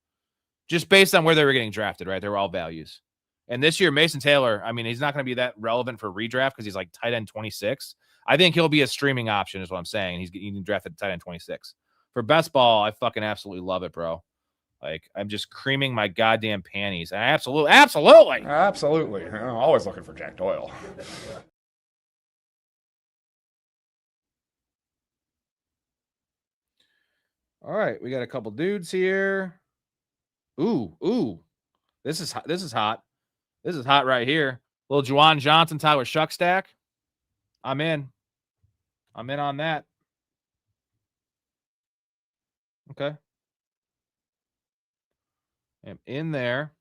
Just based on where they were getting drafted, right? They were all values. And this year, Mason Taylor, I mean, he's not going to be that relevant for redraft because he's like tight end 26. I think he'll be a streaming option is what I'm saying. He's getting drafted tight end 26. For best ball, I fucking absolutely love it, bro. Like, I'm just creaming my goddamn panties. Absolutely. I'm always looking for Jack Doyle. All right, we got a couple dudes here. Ooh. This is hot. This is hot right here. Little Juwan Johnson, Tyler Shuck stack. I'm in on that. Okay. I'm in there.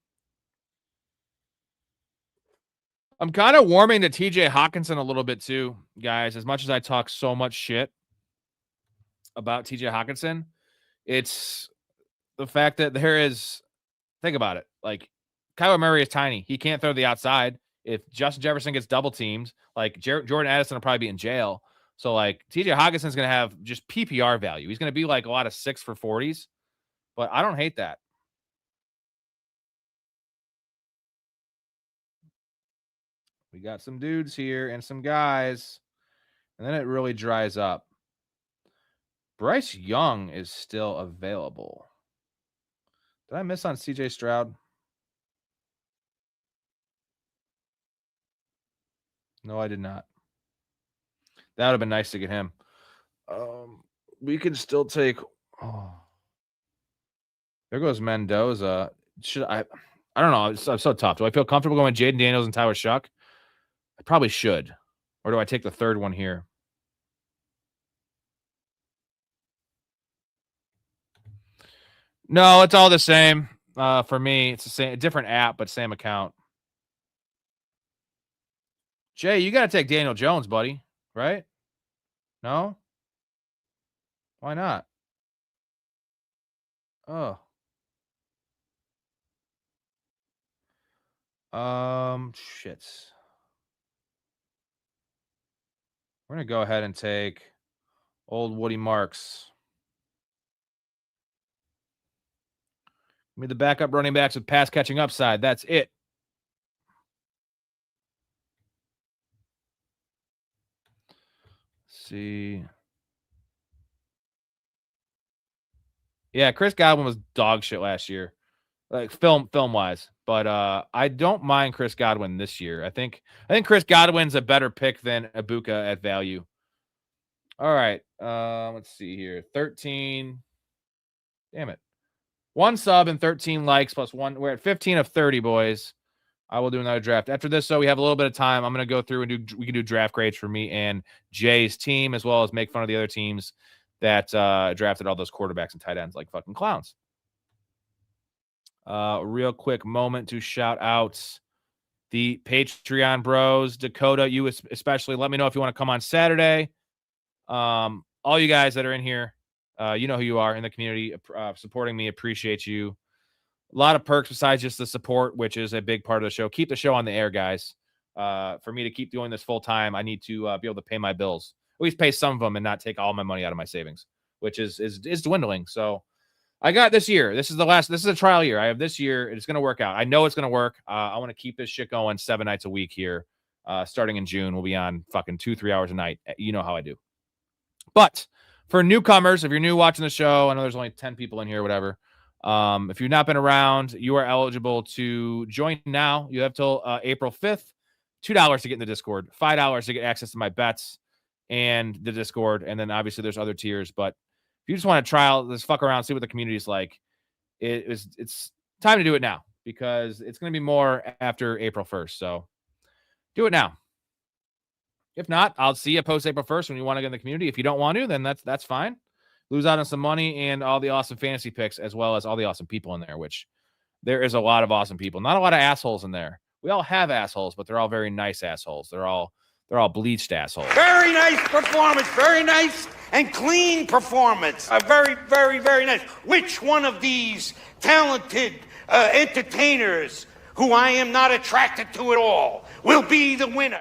I'm kind of warming to TJ Hawkinson a little bit too, guys. As much as I talk so much shit about TJ Hawkinson, it's the fact that think about it. Like, Kyler Murray is tiny. He can't throw the outside. If Justin Jefferson gets double teamed, like Jordan Addison will probably be in jail. So like TJ Hawkinson's going to have just PPR value. He's going to be like a lot of 6 for 40s, but I don't hate that. We got some dudes here and some guys, and then it really dries up. Bryce Young is still available. Did I miss on CJ Stroud? No, I did not. That would have been nice to get him. We could still take. Oh, there goes Mendoza. Should I don't know. It's so tough. Do I feel comfortable going Jaden Daniels and Tyler Shuck? I probably should. Or do I take the third one here? No, it's all the same. For me, it's the same, different app, but same account. Jay, you got to take Daniel Jones, buddy, right? No? Why not? Oh. Shit. We're going to go ahead and take old Woody Marks. Give me the backup running backs with pass catching upside. That's it. Let's see. Yeah, Chris Godwin was dog shit last year, like film wise. But I don't mind Chris Godwin this year. I think Chris Godwin's a better pick than Ibuka at value. All right, let's see here. 13. Damn it. 1 sub and 13 likes plus 1. We're at 15 of 30, boys. I will do another draft after this. So we have a little bit of time. I'm going to go through and we can do draft grades for me and Jay's team, as well as make fun of the other teams that drafted all those quarterbacks and tight ends like fucking clowns. Real quick moment to shout out the Patreon bros. Dakota, you especially. Let me know if you want to come on Saturday. All you guys that are in here, you know who you are in the community, supporting me. Appreciate you. A lot of perks besides just the support, which is a big part of the show. Keep the show on the air, guys. For me to keep doing this full time, I need to be able to pay my bills. At least pay some of them and not take all my money out of my savings, which is dwindling. So I got this year. This is a trial year. I have this year. It's going to work out. I know it's going to work. I want to keep this shit going 7 nights a week here. Starting in June, we'll be on fucking 2-3 hours a night. You know how I do. But for newcomers, if you're new watching the show, I know there's only 10 people in here, whatever. If you've not been around, you are eligible to join now. You have till April 5th. $2 to get in the Discord, $5 to get access to my bets and the Discord. And then obviously there's other tiers. But if you just want to trial this, fuck around, see what the community is like, it's time to do it now because it's going to be more after April 1st. So do it now. If not, I'll see you post April 1st when you want to get in the community. If you don't want to, then that's fine. Lose out on some money and all the awesome fantasy picks, as well as all the awesome people in there, which there is a lot of awesome people. Not a lot of assholes in there. We all have assholes, but they're all very nice assholes. They're all bleached assholes. Very nice performance. Very nice and clean performance. Very, very, very nice. Which one of these talented entertainers who I am not attracted to at all, will be the winner.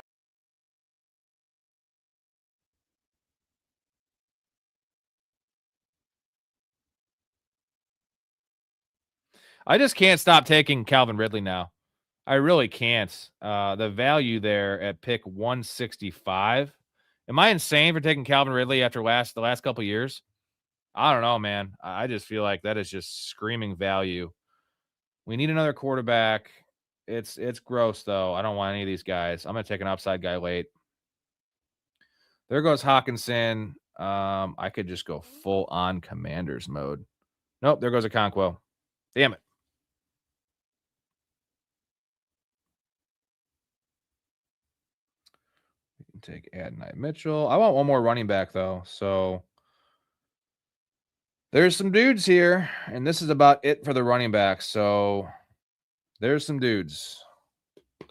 I just can't stop taking Calvin Ridley now. I really can't. The value there at pick 165. Am I insane for taking Calvin Ridley after the last couple of years? I don't know, man. I just feel like that is just screaming value. We need another quarterback. It's gross though. I don't want any of these guys. I'm gonna take an upside guy late. There goes Hawkinson. I could just go full on Commanders mode. Nope, there goes a Conquo. Damn it. We can take Adonai Mitchell. I want one more running back though. So there's some dudes here, and this is about it for the running back. So there's some dudes.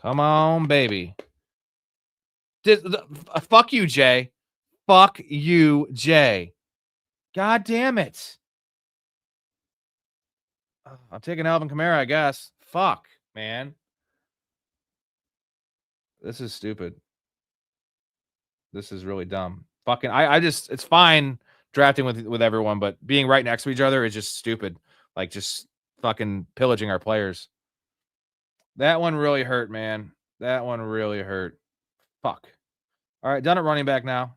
Come on, baby. Fuck you, Jay. Fuck you, Jay. God damn it. I'm taking Alvin Kamara, I guess. Fuck, man. This is stupid. This is really dumb. Fucking, I just, it's fine drafting with everyone, but being right next to each other is just stupid. Like, just fucking pillaging our players. That one really hurt, man. That one really hurt. Fuck. All right, done at running back now.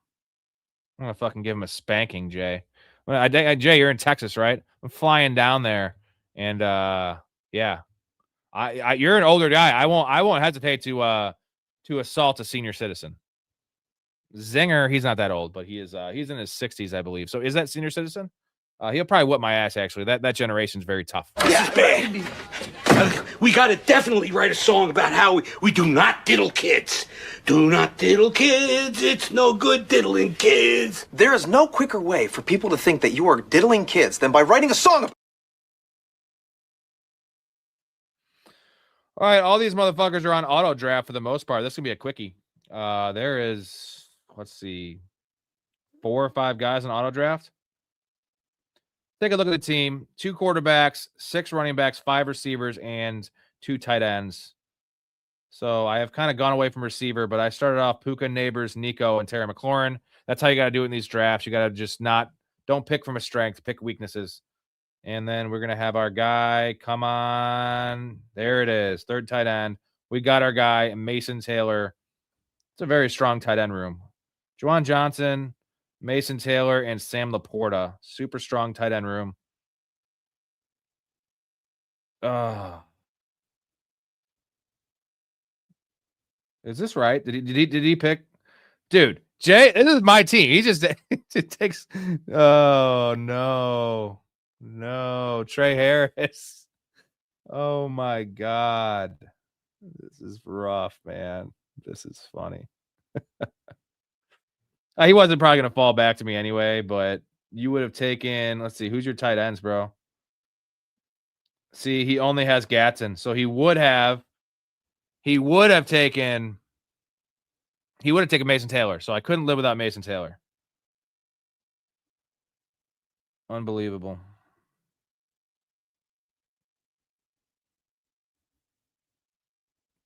I'm gonna fucking give him a spanking, Jay. Jay, you're in Texas, right? I'm flying down there, and yeah, you're an older guy. I won't hesitate to assault a senior citizen. Zinger, he's not that old, but he's in his 60s, I believe. So is that senior citizen? He'll probably whip my ass. Actually, that generation's very tough. This is bad. We gotta definitely write a song about how we do not diddle kids. Do not diddle kids. It's no good diddling kids. There is no quicker way for people to think that you are diddling kids than by writing a song about. All right, all these motherfuckers are on auto draft for the most part. This is gonna be a quickie. There is, let's see, 4 or 5 guys on auto draft. Take a look at the team. 2 quarterbacks, 6 running backs, 5 receivers, and 2 tight ends. So I have kind of gone away from receiver, but I started off Puka, Neighbors, Nico, and Terry McLaurin. That's how you got to do it in these drafts. You got to just don't pick from a strength, pick weaknesses. And then we're going to have our guy. Come on. There it is. 3rd tight end. We got our guy, Mason Taylor. It's a very strong tight end room. Juwan Johnson, Mason Taylor, and Sam Laporta. Super strong tight end room. Is this right? Did he pick? Dude, Jay, this is my team. He just it takes. Oh no. No, Trey Harris. Oh my God. This is rough, man. This is funny. He wasn't probably going to fall back to me anyway, but you would have taken, let's see, who's your tight ends, bro? See, he only has Gatson, so he would have taken Mason Taylor, so I couldn't live without Mason Taylor. Unbelievable.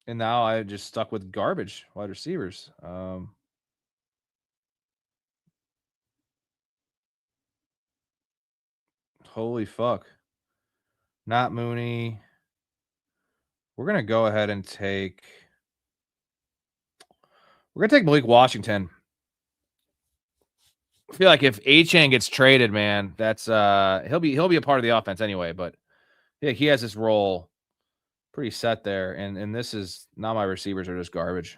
And now I just stuck with garbage wide receivers. Holy fuck. Not Mooney. We're going to go ahead and take Malik Washington. I feel like if A-Chain gets traded, man, that's he'll be a part of the offense anyway, but yeah, he has this role pretty set there, and this is now my receivers are just garbage.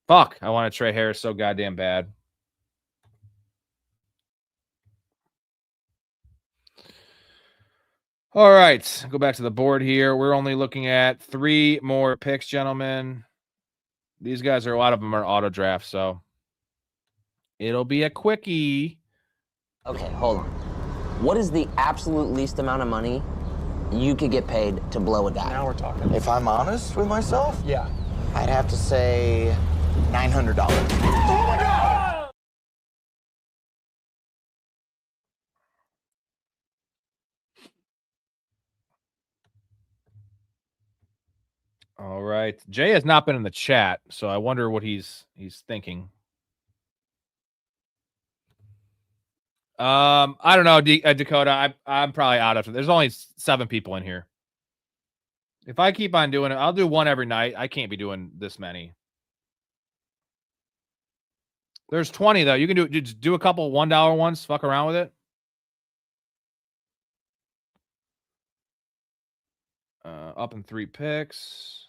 Fuck, I want to trade Harris so goddamn bad. All right, go back to the board here. We're only looking at 3 more picks, gentlemen. These guys a lot of them are auto draft, so it'll be a quickie. Okay, hold on. What is the absolute least amount of money you could get paid to blow a guy? Now we're talking. If I'm honest with myself, Yeah. I'd have to say $900. Oh my God! All right. Jay has not been in the chat, so I wonder what he's thinking. I don't know, Dakota. I'm probably out of it. There's only 7 people in here. If I keep on doing it, I'll do one every night. I can't be doing this many. There's 20 though. You can do a couple $1 ones. Fuck around with it. Up in 3 picks.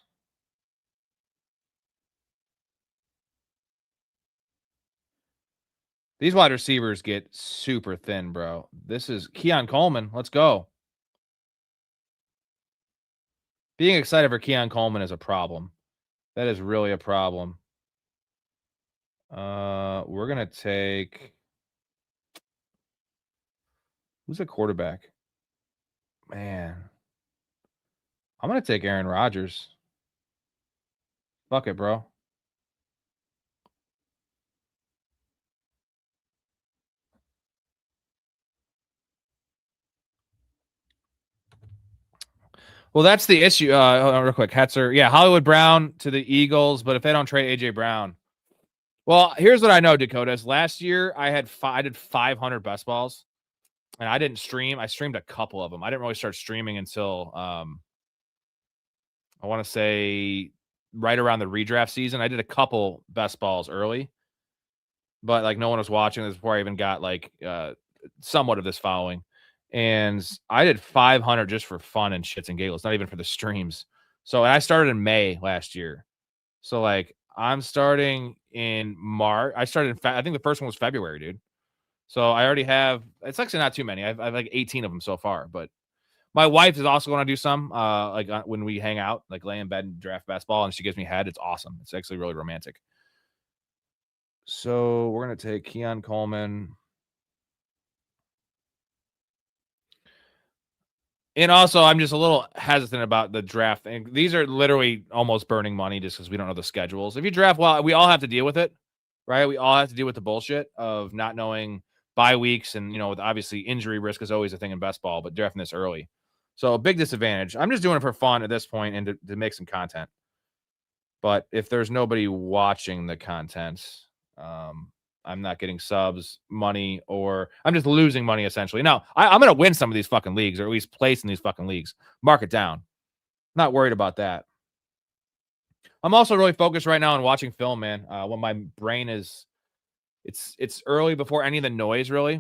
These wide receivers get super thin, bro. This is Keon Coleman. Let's go. Being excited for Keon Coleman is a problem. That is really a problem. We're going to take... Who's a quarterback? Man. I'm going to take Aaron Rodgers. Fuck it, bro. Well, that's the issue. Hold on real quick. Hetzer. Yeah, Hollywood Brown to the Eagles, but if they don't trade A.J. Brown. Well, here's what I know, Dakota. Last year, I did 500 best balls, and I didn't stream. I streamed a couple of them. I didn't really start streaming until, I want to say, right around the redraft season. I did a couple best balls early, but like no one was watching this before I even got like somewhat of this following. And I did 500 just for fun and shits and giggles, not even for the streams. So, and I started in May last year. So, like, I'm starting in March. I started in, I think the first one was February, dude. So I already have, it's actually not too many. I've like 18 of them so far, but my wife is also going to do some, like when we hang out, like lay in bed and draft basketball, and she gives me head. It's awesome. It's actually really romantic. So we're going to take Keon Coleman. And also, I'm just a little hesitant about the draft. And these are literally almost burning money just because we don't know the schedules. If you draft well, we all have to deal with it, right? We all have to deal with the bullshit of not knowing bye weeks. And, you know, obviously injury risk is always a thing in best ball, but drafting this early. So a big disadvantage. I'm just doing it for fun at this point and to make some content. But if there's nobody watching the content, I'm not getting subs, money, or I'm just losing money essentially. Now, I'm going to win some of these fucking leagues, or at least place in these fucking leagues. Mark it down. Not worried about that. I'm also really focused right now on watching film, man. When my brain is, it's early before any of the noise, really.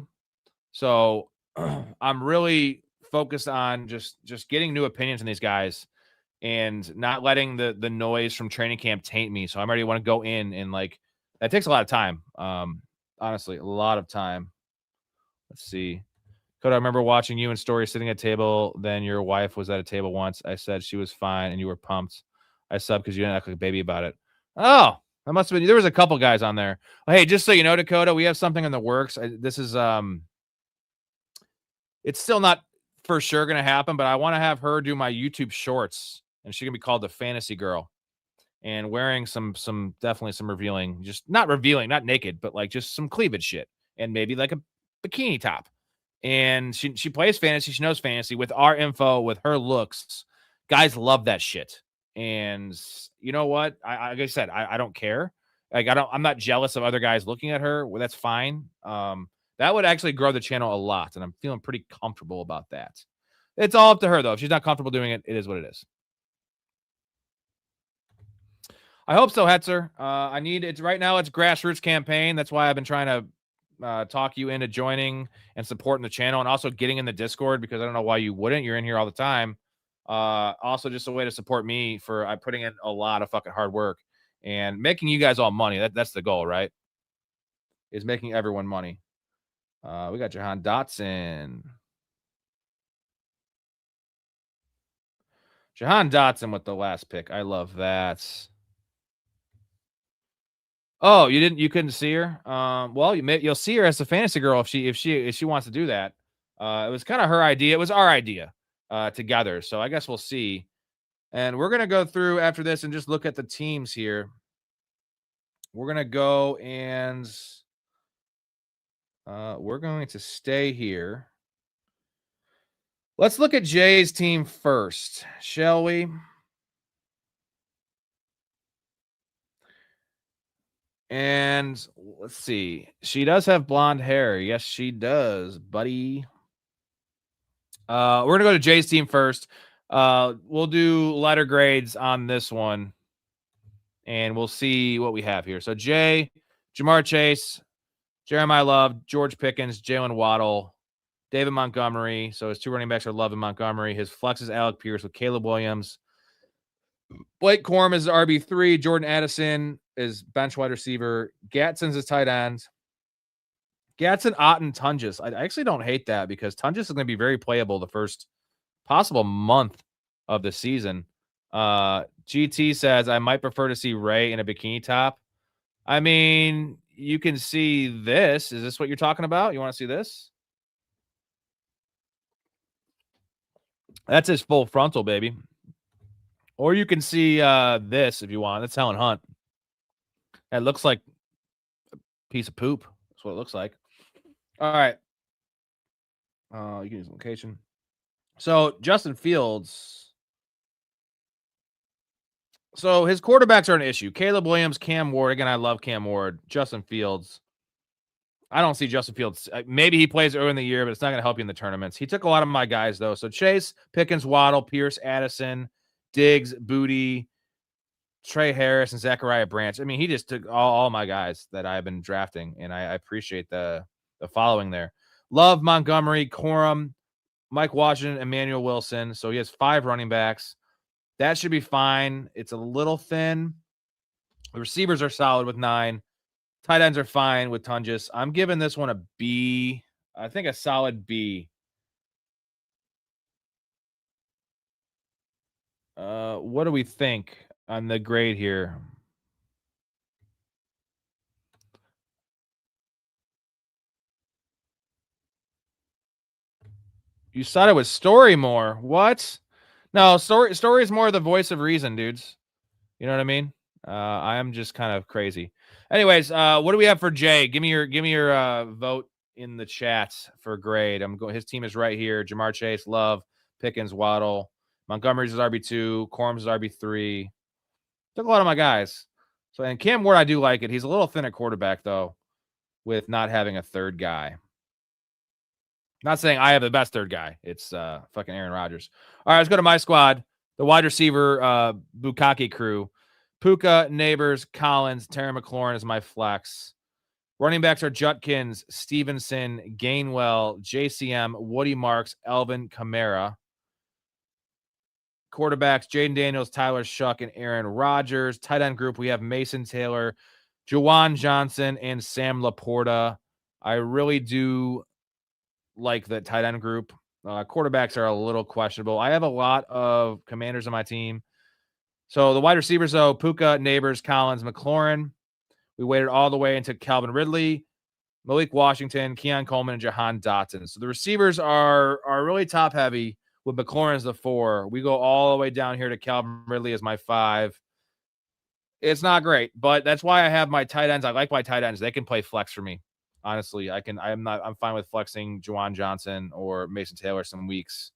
So I'm really focused on just getting new opinions on these guys and not letting the noise from training camp taint me. So I'm already want to go in and like, that takes a lot of time. Honestly, a lot of time. Let's see. Could I remember watching you and Storey sitting at a table? Then your wife was at a table once. I said she was fine and you were pumped. I subbed because you didn't act like a baby about it. Oh, that must have been. There was a couple guys on there. Hey, just so you know, Dakota, we have something in the works. This is it's still not for sure going to happen, but I want to have her do my YouTube shorts, and she's gonna be called the Fantasy Girl. And wearing some definitely some revealing, just not revealing, not naked, but like just some cleavage shit, and maybe like a bikini top. And she plays fantasy, she knows fantasy. With our info, with her looks, guys love that shit. And you know what? Like I said, I don't care. Like I'm not jealous of other guys looking at her. Well, that's fine. That would actually grow the channel a lot, and I'm feeling pretty comfortable about that. It's all up to her though. If she's not comfortable doing it, it is what it is. I hope so, Hetzer. I need it right now. It's grassroots campaign. That's why I've been trying to talk you into joining and supporting the channel, and also getting in the Discord, because I don't know why you wouldn't. You're in here all the time. Also, just a way to support me for putting in a lot of fucking hard work and making you guys all money. That's the goal, right? Is making everyone money. We got Jahan Dotson. Jahan Dotson with the last pick. I love that. Oh, you couldn't see her? Well, you'll see her as a fantasy girl if she wants to do that. It was kind of her idea. It was our idea together. So I guess we'll see. And we're gonna go through after this and just look at the teams here. We're gonna go and we're going to stay here. Let's look at Jay's team first, shall we? And let's see. She does have blonde hair. Yes, she does, buddy. We're going to go to Jay's team first. We'll do letter grades on this one. And we'll see what we have here. So Jay, Jamar Chase, Jeremiah Love, George Pickens, Jalen Waddle, David Montgomery. So his 2 running backs are Love and Montgomery. His flex is Alec Pierce with Caleb Williams. Blake Corum is RB3. Jordan Addison is bench wide receiver. Gatson's his tight end. Gatson, Otten, Tunges. I actually don't hate that because Tunges is going to be very playable the first possible month of the season. GT says, I might prefer to see Ray in a bikini top. I mean, you can see this. Is this what you're talking about? You want to see this? That's his full frontal, baby. Or you can see this if you want. That's Helen Hunt. It looks like a piece of poop. That's what it looks like. All right. You can use location. So Justin Fields. So his quarterbacks are an issue. Caleb Williams, Cam Ward. Again, I love Cam Ward. Justin Fields. I don't see Justin Fields. Maybe he plays early in the year, but it's not going to help you in the tournaments. He took a lot of my guys, though. So Chase, Pickens, Waddle, Pierce, Addison, Diggs, Booty, Trey Harris, and Zachariah Branch. I mean, he just took all my guys that I've been drafting, and I appreciate the following there. Love, Montgomery, Corum, Mike Washington, Emmanuel Wilson. So he has 5 running backs. That should be fine. It's a little thin. The receivers are solid with 9. Tight ends are fine with Tunges. I'm giving this one a B. I think a solid B. What do we think on the grade here? You sided with Storey more. What? No, Storey is more the voice of reason, dudes. You know what I mean? I am just kind of crazy. Anyways, what do we have for Jay? Give me your vote in the chats for grade. His team is right here. Jamar Chase, Love, Pickens, Waddle, Montgomery's is RB2, Corum's is RB3. Took a lot of my guys. So, and Cam Ward, I do like it. He's a little thin at quarterback though, with not having a third guy. Not saying I have the best third guy. It's fucking Aaron Rodgers. All right, let's go to my squad. The wide receiver Bukaki crew. Puka, Neighbors, Collins, Terry McLaurin is my flex. Running backs are Judkins, Stevenson, Gainwell, JCM, Woody Marks, Elvin Kamara. Quarterbacks, Jaden Daniels, Tyler Shuck, and Aaron Rodgers. Tight end group, we have Mason Taylor, Juwan Johnson, and Sam Laporta. I really do like the tight end group. Quarterbacks are a little questionable. I have a lot of Commanders on my team. So the wide receivers, though, Puka, Neighbors, Collins, McLaurin. We waited all the way into Calvin Ridley, Malik Washington, Keon Coleman, and Jahan Dotson. So the receivers are really top heavy with McLaurin as the 4. We go all the way down here to Calvin Ridley as my 5. It's not great, but that's why I have my tight ends. I like my tight ends. They can play flex for me. Honestly, I'm fine with flexing Juwan Johnson or Mason Taylor some weeks.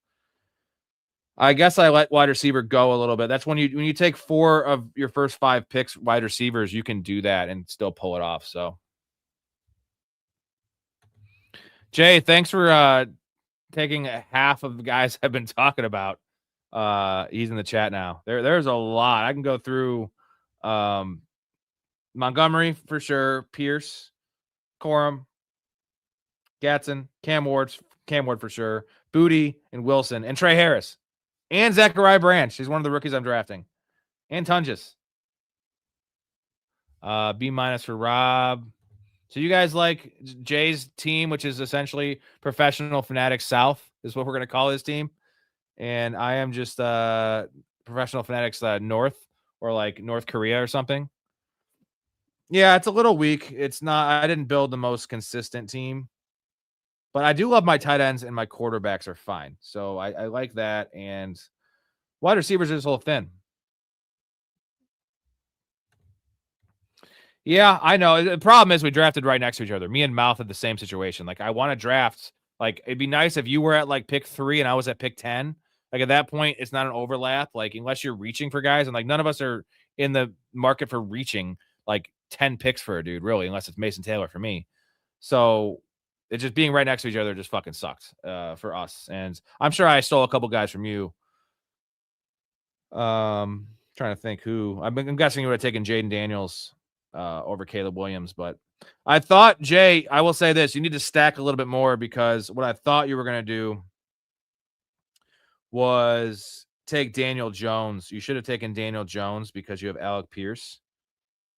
I guess I let wide receiver go a little bit. That's when you take 4 of your first 5 picks wide receivers, you can do that and still pull it off. So, Jay, thanks for taking half of the guys I've been talking about. He's in the chat now. There's a lot. I can go through Montgomery for sure, Pierce, Corum, Gatson, Cam Ward for sure, Booty, and Wilson, and Trey Harris. And Zachariah Branch. He's one of the rookies I'm drafting. And Tunges. B- for Rob. So you guys like Jay's team, which is essentially Professional Fanatics South, is what we're going to call his team. And I am just Professional Fanatics North, or like North Korea or something. Yeah, it's a little weak. It's not. I didn't build the most consistent team. But I do love my tight ends, and my quarterbacks are fine. So I like that. And wide receivers are just a little thin. Yeah, I know. The problem is we drafted right next to each other. Me and Mouth had the same situation. Like, I want to draft. Like, it'd be nice if you were at, like, pick 3 and I was at pick 10. Like, at that point, it's not an overlap. Like, unless you're reaching for guys. And, like, none of us are in the market for reaching. like 10 picks for a dude, really, unless it's Mason Taylor for me. So it just being right next to each other just fucking sucked for us. And I'm sure I stole a couple guys from you. Trying to think who. I'm guessing you would have taken Jaden Daniels over Caleb Williams, but I thought, Jay, I will say this, you need to stack a little bit more, because what I thought you were going to do was take Daniel Jones. You should have taken Daniel Jones because you have Alec Pierce.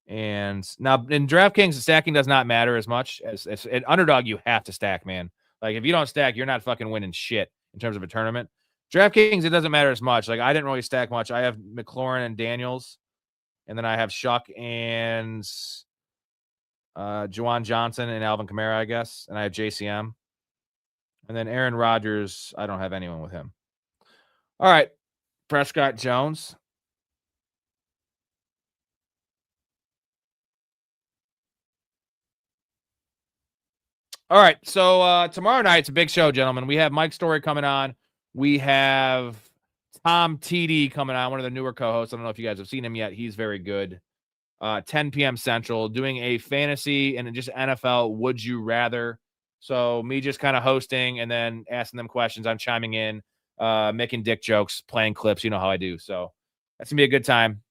And now in DraftKings, stacking does not matter as much as at Underdog. You have to stack, man. Like if you don't stack, you're not fucking winning shit in terms of a tournament. DraftKings, it doesn't matter as much. Like I didn't really stack much. I have McLaurin and Daniels, and then I have Shuck and Juwan Johnson and Alvin Kamara, I guess, and I have JCM, and then Aaron Rodgers. I don't have anyone with him. All right, Prescott Jones. All right, so tomorrow night's a big show, gentlemen. We have Mike Storey coming on. We have Tom TD coming on, one of the newer co-hosts. I don't know if you guys have seen him yet. He's very good. 10 p.m. Central, doing a fantasy and just NFL would you rather. So me just kind of hosting and then asking them questions. I'm chiming in, making dick jokes, playing clips. You know how I do. So that's going to be a good time.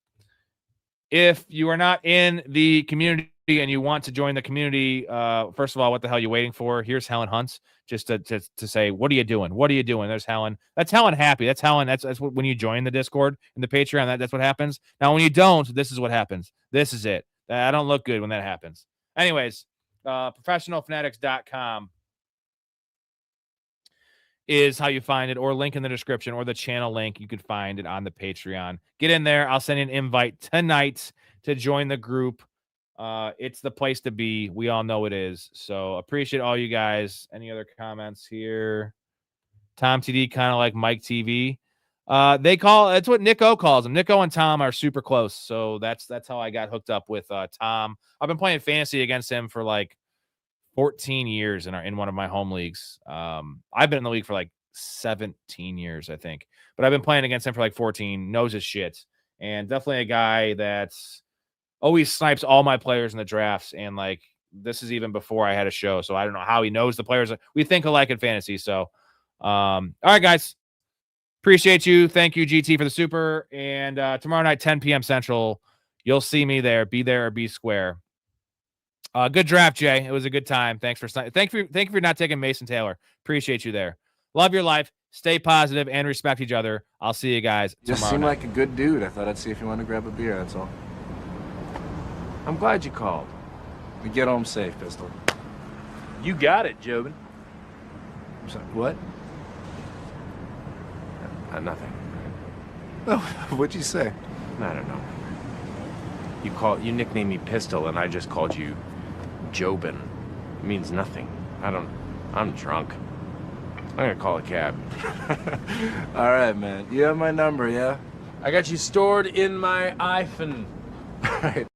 If you are not in the community and you want to join the community, first of all, what the hell are you waiting for? Here's Helen Huntz just to say, what are you doing? What are you doing? There's Helen. That's Helen happy. That's Helen. That's what, when you join the Discord and the Patreon, that's what happens. Now, when you don't, this is what happens. This is it. I don't look good when that happens. Anyways, professionalfanatics.com is how you find it, or link in the description, or the channel link. You could find it on the Patreon. Get in there. I'll send you an invite tonight to join the group. It's the place to be. We all know it is. So appreciate all you guys. Any other comments here? Tom TD, kind of like Mike TV. That's what Nick O calls him. Nick O and Tom are super close. So that's how I got hooked up with Tom. I've been playing fantasy against him for like 14 years in one of my home leagues. I've been in the league for like 17 years, I think, but I've been playing against him for like 14, knows his shit, and definitely a guy that's always snipes all my players in the drafts. And like, this is even before I had a show. So I don't know how he knows the players. We think alike in fantasy. So, all right, guys, appreciate you. Thank you, GT, for the super. And tomorrow night, 10 p.m. Central, you'll see me there. Be there or be square. Good draft, Jay. It was a good time. Thank you for not taking Mason Taylor. Appreciate you there. Love your life. Stay positive and respect each other. I'll see you guys tomorrow. Just seemed like a good dude. I thought I'd see if you wanted to grab a beer. That's all. I'm glad you called. We get home safe, Pistol. You got it, Jobin. I'm sorry, what? Nothing. Oh, what'd you say? I don't know. You nicknamed me Pistol, and I just called you Jobin. It means nothing. I'm drunk. I'm gonna call a cab. All right, man. You have my number, yeah? I got you stored in my iPhone. All right.